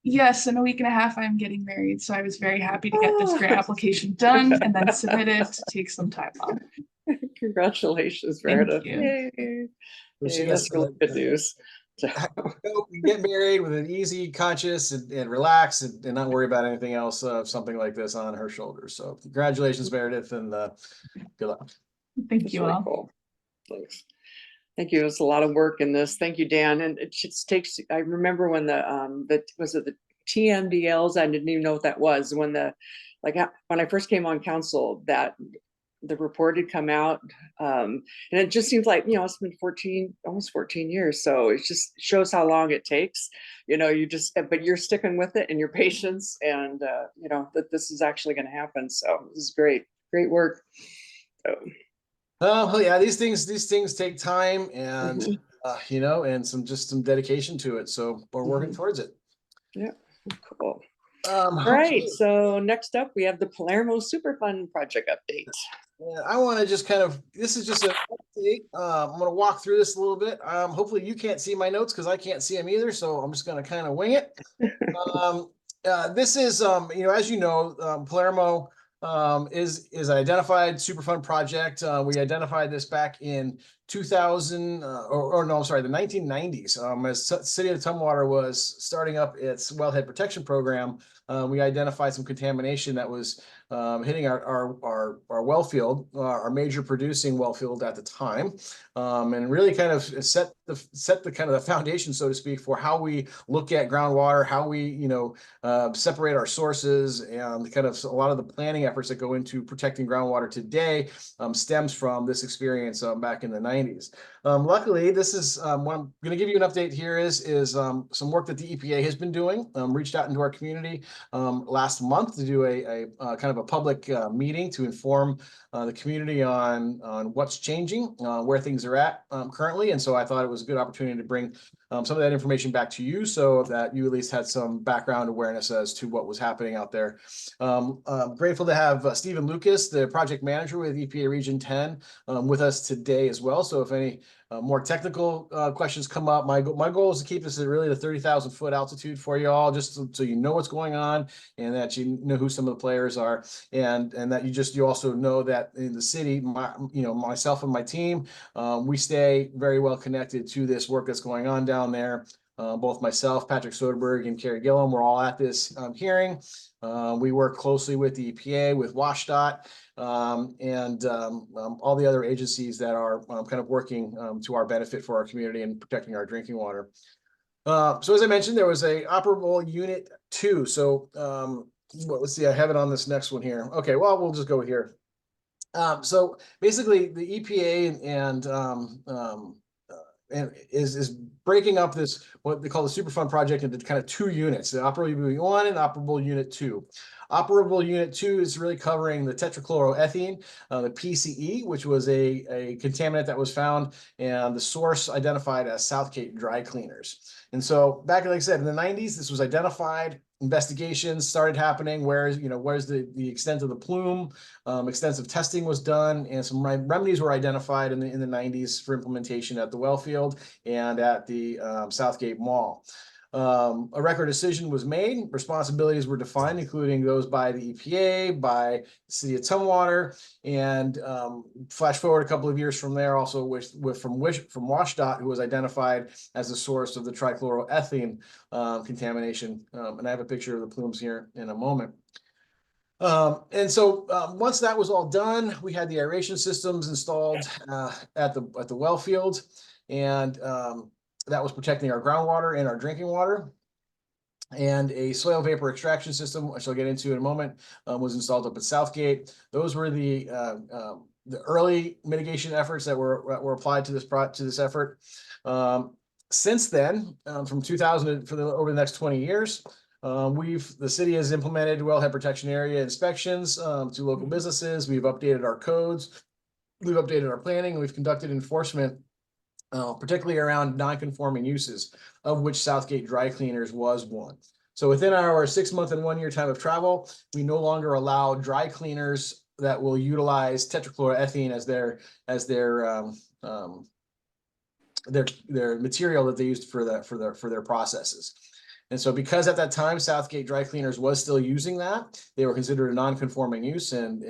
Speaker 5: Yes, in a week and a half, I'm getting married. So I was very happy to get this grant application done and then submitted to take some time off.
Speaker 1: Congratulations,
Speaker 5: Thank
Speaker 1: Meredith.
Speaker 5: you.
Speaker 1: Yay.
Speaker 4: So she
Speaker 1: Yay,
Speaker 4: gets
Speaker 1: that's really good news. So,
Speaker 4: you get married with an easy conscience and relax and not worry about anything else of something like this on her shoulders. So congratulations, Meredith, and good luck.
Speaker 5: Thank
Speaker 1: it's
Speaker 5: you
Speaker 1: really
Speaker 5: all.
Speaker 1: cool. Thanks. Thank you. It's a lot of work in this. Thank you, Dan. And it just takes, I remember when the TMDLs, I didn't even know what that was. When when I first came on council, that the report had come out. And it just seems like, you know, it's been almost 14 years. So it just shows how long it takes, you know, but you're sticking with it and your patience and, you know, that this is actually going to happen. So this is great work. So.
Speaker 4: Oh yeah, these things take time and you know, and some dedication to it. So we're working towards it.
Speaker 1: Yeah, cool. All right. So next up, we have the Palermo Superfund project update.
Speaker 4: Yeah, I want to just this is just an update. I'm going to walk through this a little bit. Hopefully you can't see my notes because I can't see them either. So I'm just going to kind of wing it. This is, you know, as you know, Palermo is an identified Superfund project. We identified this back in 2000, or no, I'm sorry, the 1990s. As City of Tumwater was starting up its wellhead protection program, we identified some contamination that was hitting our well field, our major producing well field at the time, and really kind of set the kind of the foundation, so to speak, for how we look at groundwater, how we, you know, separate our sources, and kind of a lot of the planning efforts that go into protecting groundwater today stems from this experience back in the 90s. Luckily, this is what I'm going to give you an update here is some work that the EPA has been doing. Reached out into our community last month to do a kind of a public meeting to inform the community on what's changing, where things are at currently. And so I thought it was a good opportunity to bring some of that information back to you so that you at least had some background awareness as to what was happening out there. Grateful to have Stephen Lucas, the project manager with EPA Region 10, with us today as well. So if any more technical questions come up, my goal is to keep this at really the 30,000 foot altitude for you all, just so you know what's going on and that you know who some of the players are, and that you also know that in the city, myself and my team, we stay very well connected to this work that's going on down there. Both myself, Patrick Soderberg, and Carrie Gillum, we're all at this hearing. We work closely with the EPA, with WashDOT, and all the other agencies that are kind of working to our benefit for our community and protecting our drinking water. So as I mentioned, there was a operable unit 2. So let's see, I have it on this next one here. Okay, well, we'll just go here. So basically the EPA and is breaking up this, what they call the Superfund project, into kind of 2 units, the operable unit 1 and operable unit 2. Operable unit 2 is really covering the tetrachloroethene, the PCE, which was a contaminant that was found, and the source identified as Southgate Dry Cleaners. And so back, like I said, in the 90s, this was identified. Investigations started happening. Where's the extent of the plume? Extensive testing was done, and some remedies were identified in the 90s for implementation at the Wellfield and at the Southgate Mall. A record decision was made. Responsibilities were defined, including those by the EPA, by the City of Tumwater, and flash forward a couple of years from there, also from WashDOT, who was identified as the source of the trichloroethene contamination. And I have a picture of the plumes here in a moment. And so once that was all done, we had the aeration systems installed at the well field, and that was protecting our groundwater and our drinking water. And a soil vapor extraction system, which I'll get into in a moment, was installed up at Southgate. Those were the early mitigation efforts that were applied to this effort. Since then, from 2000 over the next 20 years, The city has implemented wellhead protection area inspections to local businesses. We've updated our codes. We've updated our planning, and we've conducted enforcement, particularly around non-conforming uses, of which Southgate Dry Cleaners was one. So within our 6-month and 1-year time of travel, we no longer allow dry cleaners that will utilize tetrachloroethylene as their material that they used for their processes. And so because at that time, Southgate Dry Cleaners was still using that, they were considered a non-conforming use, and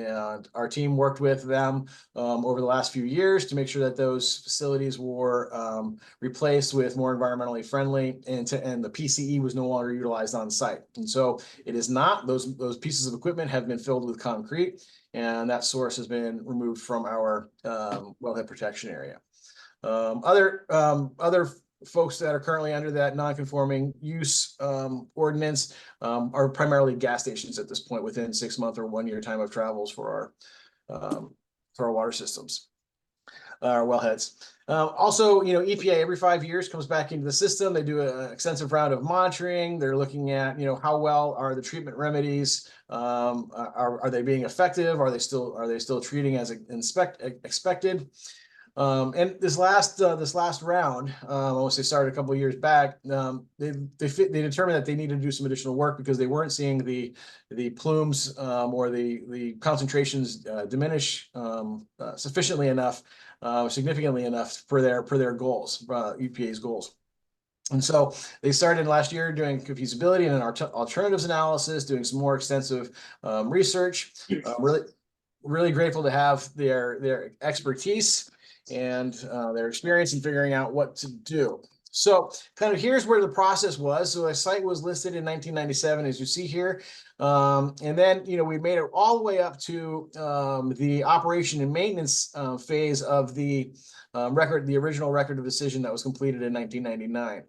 Speaker 4: our team worked with them over the last few years to make sure that those facilities were replaced with more environmentally friendly, and the PCE was no longer utilized on site. And so it is not, those pieces of equipment have been filled with concrete, and that source has been removed from our wellhead protection area. Other folks that are currently under that non-conforming use ordinance are primarily gas stations at this point within 6-month or 1-year time of travels for our water systems, our wellheads. Also, EPA every 5 years comes back into the system. They do an extensive round of monitoring. They're looking at, how well are the treatment remedies? Are they being effective? Are they still treating as expected? And this last round, once they started a couple of years back, they determined that they needed to do some additional work because they weren't seeing the plumes or the concentrations diminish sufficiently enough, significantly enough for their goals, EPA's goals. And so they started last year doing feasibility and an alternatives analysis, doing some more extensive research. Really grateful to have their expertise and their experience in figuring out what to do. So kind of here's where the process was. So the site was listed in 1997, as you see here. And then, we made it all the way up to the operation and maintenance phase of the original record of decision that was completed in 1999.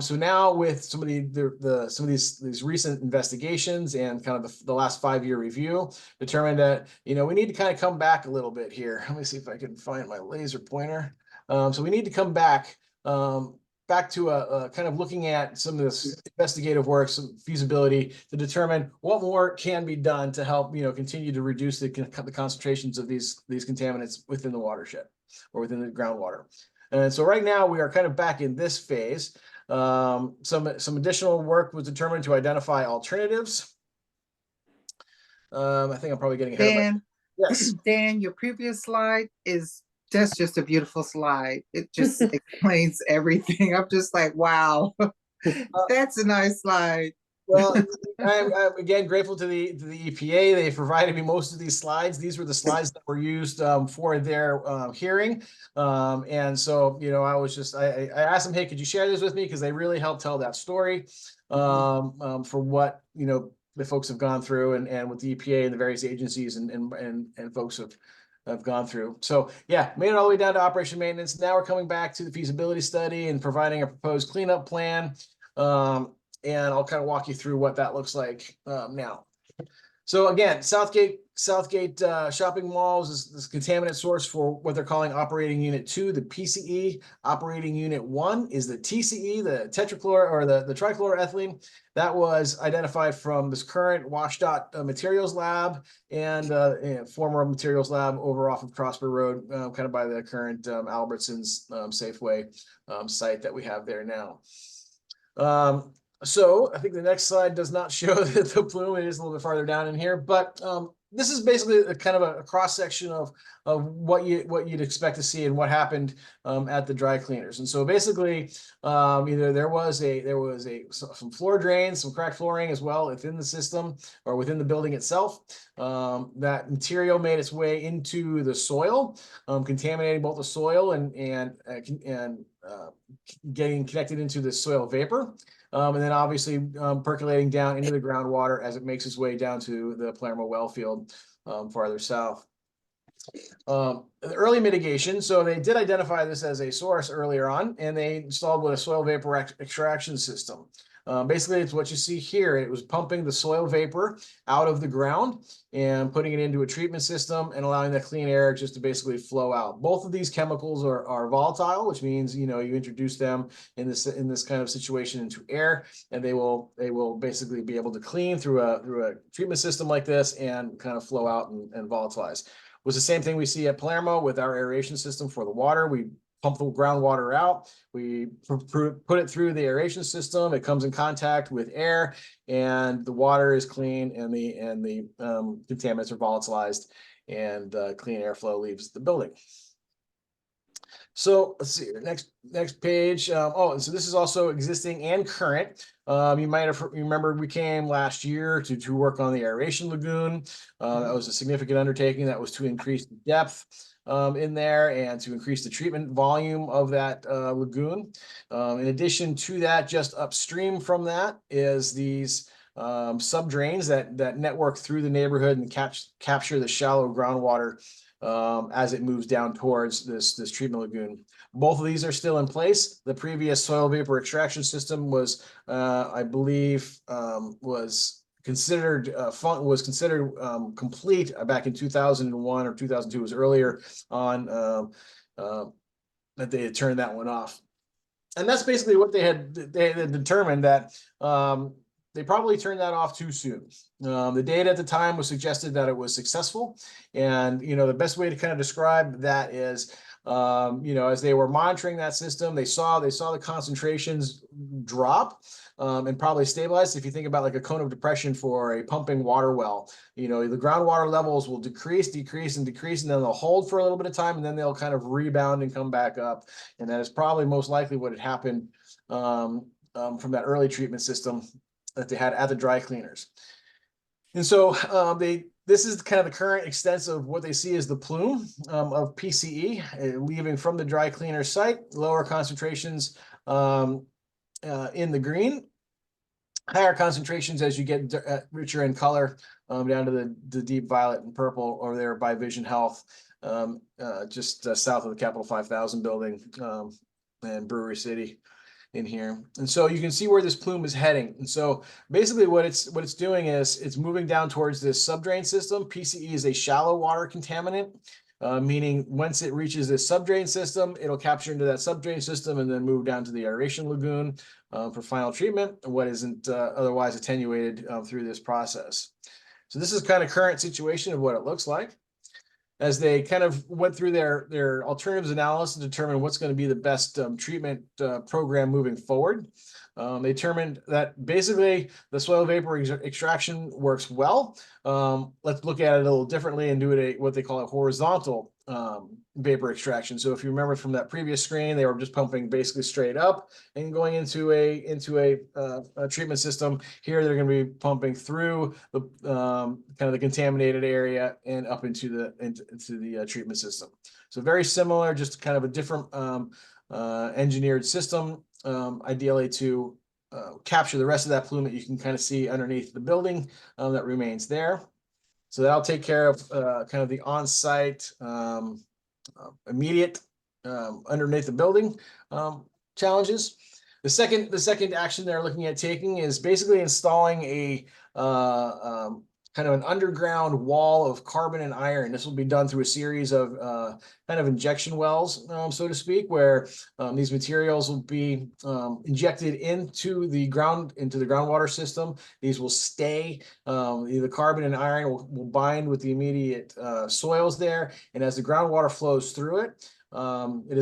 Speaker 4: So now with some of these recent investigations and kind of the last 5-year review, determined that we need to kind of come back a little bit here. Let me see if I can find my laser pointer. So we need to come back to a kind of looking at some of this investigative work, some feasibility to determine what more can be done to help continue to reduce the concentrations of these contaminants within the watershed or within the groundwater. And so right now we are kind of back in this phase. Some additional work was determined to identify alternatives. I think I'm probably getting ahead
Speaker 6: Dan,
Speaker 4: of my... Yes.
Speaker 6: Dan, your previous slide that's just a beautiful slide. It just explains everything. I'm just like, wow, that's a nice slide.
Speaker 4: Well, I'm again grateful to the EPA. They provided me most of these slides. These were the slides that were used for their hearing. And so, I asked them, hey, could you share this with me? Because they really helped tell that story for what, the folks have gone through and with the EPA and the various agencies and folks have gone through. So yeah, made it all the way down to operation maintenance. Now we're coming back to the feasibility study and providing a proposed cleanup plan. And I'll kind of walk you through what that looks like now. So again, Southgate Shopping Malls is this contaminant source for what they're calling operating unit 2, the PCE. Operating unit 1 is the TCE, the tetrachlor or the trichloroethylene. That was identified from this current WashDOT materials lab and former materials lab over off of Prosper Road, kind of by the current Albertsons Safeway site that we have there now. So I think the next slide does not show the plume. It is a little bit farther down in here, but this is basically a kind of a cross section of what you'd expect to see and what happened at the dry cleaners. And so basically, either there was some floor drains, some cracked flooring as well within the system or within the building itself. That material made its way into the soil, contaminating both the soil and getting connected into the soil vapor. And then obviously percolating down into the groundwater as it makes its way down to the Palermo well field farther south. The early mitigation, so they did identify this as a source earlier on, and they installed what a soil vapor extraction system. Basically, it's what you see here. It was pumping the soil vapor out of the ground and putting it into a treatment system and allowing that clean air just to basically flow out. Both of these chemicals are volatile, which means, you introduce them in this kind of situation into air, and they will basically be able to clean through a treatment system like this and kind of flow out and volatilize. It was the same thing we see at Palermo with our aeration system for the water. We pump the groundwater out, we put it through the aeration system, it comes in contact with air, and the water is clean, and the contaminants are volatilized, and clean airflow leaves the building. So let's see here. Next page. And so this is also existing and current. You might have remembered we came last year to work on the aeration lagoon. That was a significant undertaking. That was to increase the depth in there and to increase the treatment volume of that lagoon. In addition to that, just upstream from that is these sub drains that network through the neighborhood and capture the shallow groundwater as it moves down towards this treatment lagoon. Both of these are still in place. The previous soil vapor extraction system was, I believe, was considered complete back in 2001 or 2002. It was earlier on that they had turned that one off. And that's basically what they had determined, that they probably turned that off too soon. The data at the time was suggested that it was successful. And, the best way to kind of describe that is, as they were monitoring that system, they saw the concentrations drop and probably stabilize. If you think about like a cone of depression for a pumping water well, the groundwater levels will decrease, and then they'll hold for a little bit of time, and then they'll kind of rebound and come back up. And that is probably most likely what had happened from that early treatment system that they had at the dry cleaners. And so this is kind of the current extent of what they see as the plume of PCE leaving from the dry cleaner site. Lower concentrations in the green, higher concentrations as you get richer in color down to the deep violet and purple over there by Vision Health, just south of the Capital 5000 building and Brewery City in here. And so you can see where this plume is heading. And so basically what it's doing is it's moving down towards this subdrain system. PCE is a shallow water contaminant, meaning once it reaches this subdrain system, it'll capture into that subdrain system and then move down to the aeration lagoon for final treatment, what isn't otherwise attenuated through this process. So this is kind of current situation of what it looks like. As they kind of went through their alternatives analysis to determine what's going to be the best treatment program moving forward. They determined that basically the soil vapor extraction works well. Let's look at it a little differently and do it what they call a horizontal vapor extraction. So if you remember from that previous screen, they were just pumping basically straight up and going into a treatment system. Here they're going to be pumping through the kind of the contaminated area and up into the treatment system. So very similar, just kind of a different engineered system, ideally to capture the rest of that plume that you can kind of see underneath the building that remains there. So that'll take care of kind of the on-site immediate underneath the building challenges. The second action they're looking at taking is basically installing a kind of an underground wall of carbon and iron. This will be done through a series of kind of injection wells, so to speak, where these materials will be injected into the groundwater system. These will stay. The carbon and iron will bind with the immediate soils there, and as the groundwater flows through it, it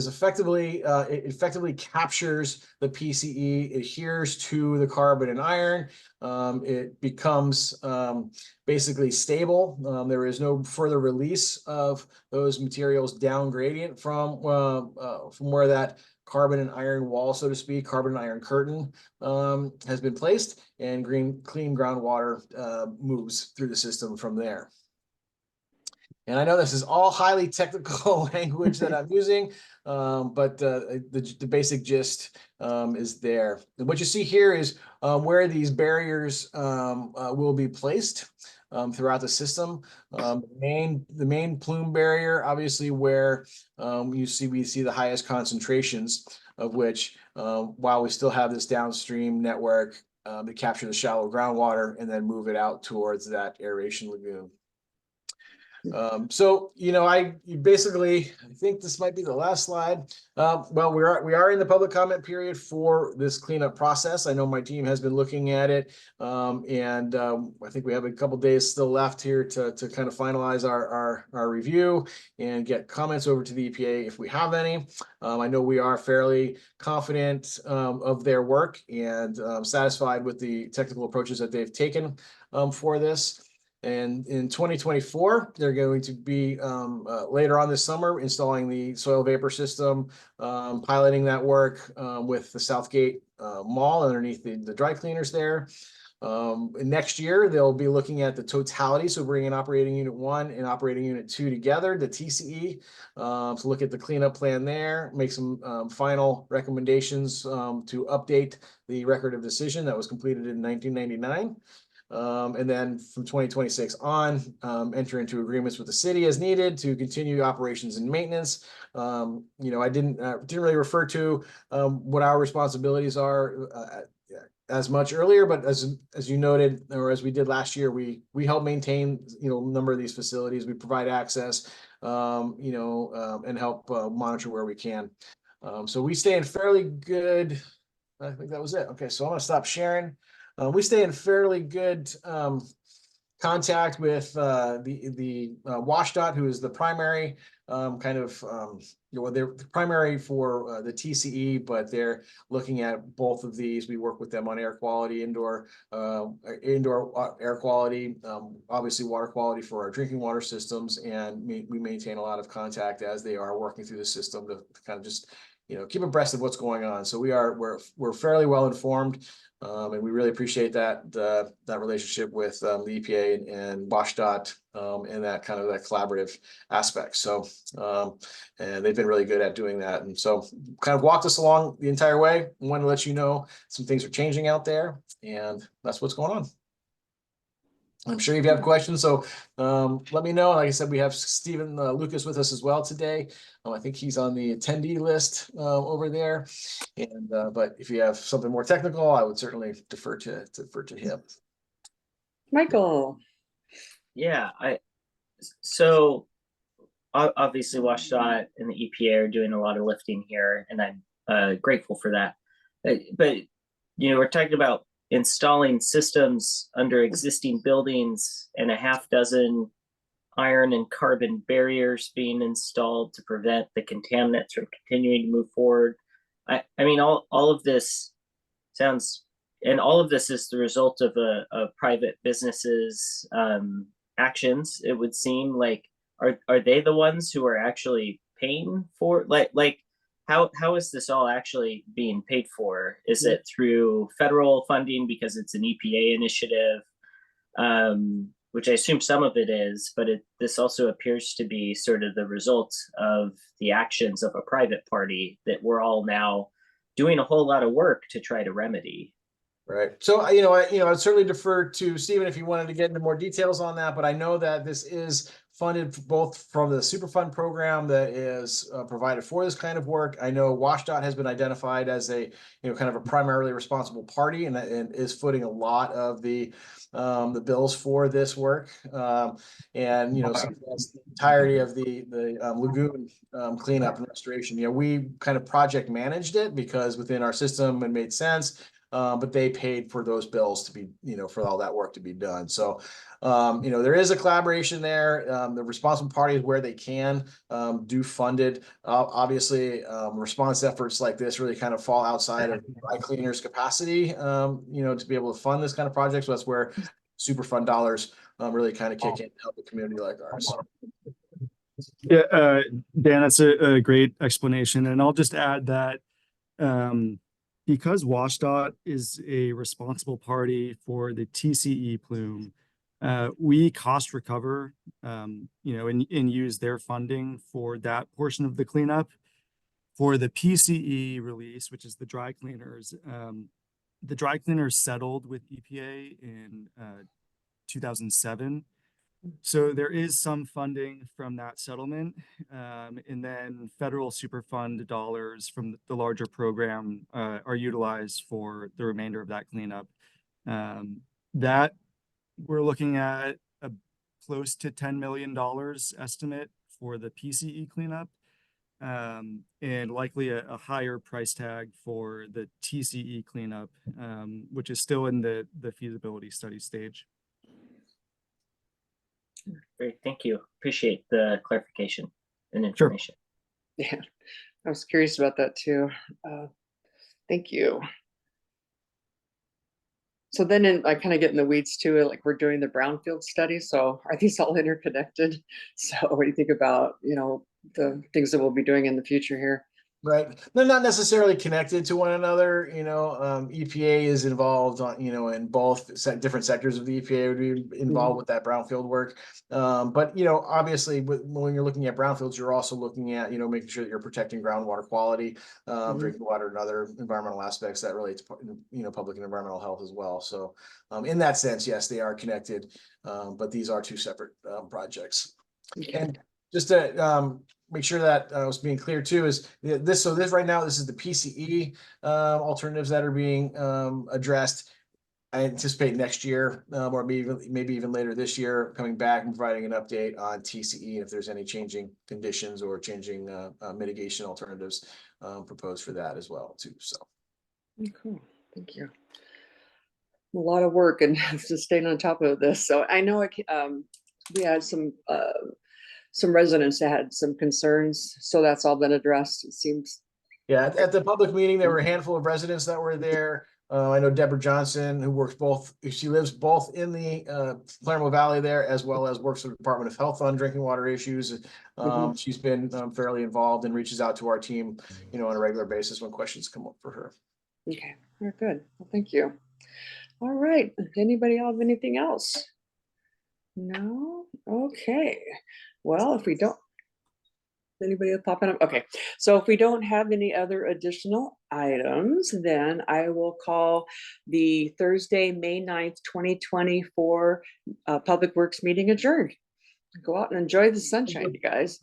Speaker 4: effectively captures the PCE, adheres to the carbon and iron. It becomes basically stable. There is no further release of those materials down gradient from where that carbon and iron wall, so to speak, carbon and iron curtain has been placed, and clean groundwater moves through the system from there. And I know this is all highly technical language that I'm using, but the basic gist is there. And what you see here is where these barriers will be placed throughout the system. The main plume barrier, obviously, where we see the highest concentrations of which, while we still have this downstream network, to capture the shallow groundwater and then move it out towards that aeration lagoon. So, I think this might be the last slide. Well, we are in the public comment period for this cleanup process. I know my team has been looking at it. And I think we have a couple days still left here to kind of finalize our review and get comments over to the EPA if we have any. I know we are fairly confident of their work and satisfied with the technical approaches that they've taken for this. And in 2024, they're going to be later on this summer installing the soil vapor system, piloting that work with the Southgate Mall underneath the dry cleaners there. Next year, they'll be looking at the totality, so bringing operating unit 1 and operating unit 2 together, the TCE, to look at the cleanup plan there, make some final recommendations to update the record of decision that was completed in 1999. And then from 2026 on, enter into agreements with the city as needed to continue operations and maintenance. I didn't really refer to what our responsibilities are as much earlier, but as you noted, or as we did last year, we help maintain a number of these facilities. We provide access, and help monitor where we can. So we stay in fairly good. I think that was it. Okay, so I'm gonna stop sharing. We stay in fairly good contact with the WashDOT, who is the primary they're the primary for the TCE, but they're looking at both of these. We work with them on air quality, indoor air quality, obviously water quality for our drinking water systems, and we maintain a lot of contact as they are working through the system to kind of just keep abreast of what's going on. So we're fairly well informed. And we really appreciate that relationship with the EPA and WashDOT and that kind of that collaborative aspect. So and they've been really good at doing that. And so kind of walked us along the entire way. I wanted to let you know some things are changing out there, and that's what's going on. I'm sure you have questions, so let me know. Like I said, we have Stephen Lucas with us as well today. I think he's on the attendee list over there. And but if you have something more technical, I would certainly defer to him.
Speaker 1: Michael.
Speaker 2: Yeah, so obviously WashDOT and the EPA are doing a lot of lifting here, and I'm grateful for that. But we're talking about installing systems under existing buildings and a half dozen iron and carbon barriers being installed to prevent the contaminants from continuing to move forward. I mean, all of this sounds, and all of this is the result of a private business's actions. It would seem like, are they the ones who are actually paying for like how is this all actually being paid for? Is it through federal funding because it's an EPA initiative, which I assume some of it is, but this also appears to be sort of the result of the actions of a private party that we're all now doing a whole lot of work to try to remedy.
Speaker 4: Right. So, I'd certainly defer to Stephen if you wanted to get into more details on that, but I know that this is funded both from the Superfund program that is provided for this kind of work. I know WashDOT has been identified as a, kind of a primarily responsible party and is footing a lot of the bills for this work. And, so that's the entirety of the lagoon cleanup and restoration. We kind of project managed it because within our system it made sense. But they paid for those bills to be, for all that work to be done. So, there is a collaboration there. The responsible parties, where they can, do funded. Obviously, response efforts like this really kind of fall outside of dry cleaners' capacity, to be able to fund this kind of project. So that's where Superfund dollars really kind of kick in to help a community like ours.
Speaker 7: Yeah, Dan, that's a great explanation. And I'll just add that because WashDOT is a responsible party for the TCE plume, we cost recover, and use their funding for that portion of the cleanup. For the PCE release, which is the dry cleaners settled with EPA in 2007. So there is some funding from that settlement, and then federal Superfund dollars from the larger program are utilized for the remainder of that cleanup. That we're looking at a close to $10 million estimate for the PCE cleanup, and likely a higher price tag for the TCE cleanup, which is still in the feasibility study stage.
Speaker 2: Great, thank you. Appreciate the clarification and information.
Speaker 1: Yeah, I was curious about that too. Thank you. So then I kind of get in the weeds too, like we're doing the brownfield study. So are these all interconnected? So what do you think about, the things that we'll be doing in the future here?
Speaker 4: Right. They're not necessarily connected to one another. EPA is involved on, in both different sectors of the EPA would be involved with that brownfield work. But, obviously when you're looking at brownfields, you're also looking at, making sure that you're protecting groundwater quality, drinking water and other environmental aspects that relate to, public and environmental health as well. So in that sense, yes, they are connected, but these are two separate projects.
Speaker 1: Okay.
Speaker 4: And just to make sure that I was being clear too, is this right now, this is the PCE alternatives that are being addressed. I anticipate next year, or maybe even later this year, coming back and providing an update on TCE if there's any changing conditions or changing mitigation alternatives proposed for that as well too. So
Speaker 1: Cool, thank you. A lot of work and just staying on top of this. So I know we had some residents that had some concerns, so that's all been addressed, it seems.
Speaker 4: Yeah, at the public meeting, there were a handful of residents that were there. I know Deborah Johnson, she lives both in the Palermo Valley there, as well as works for the Department of Health on drinking water issues. She's been fairly involved and reaches out to our team, on a regular basis when questions come up for her.
Speaker 1: Okay, very good. Well, thank you. All right, anybody have anything else? No? Okay. Well, if we don't, anybody popping up? Okay, so if we don't have any other additional items, then I will call the Thursday, May 9th, 2024 Public Works meeting adjourned. Go out and enjoy the sunshine, you guys.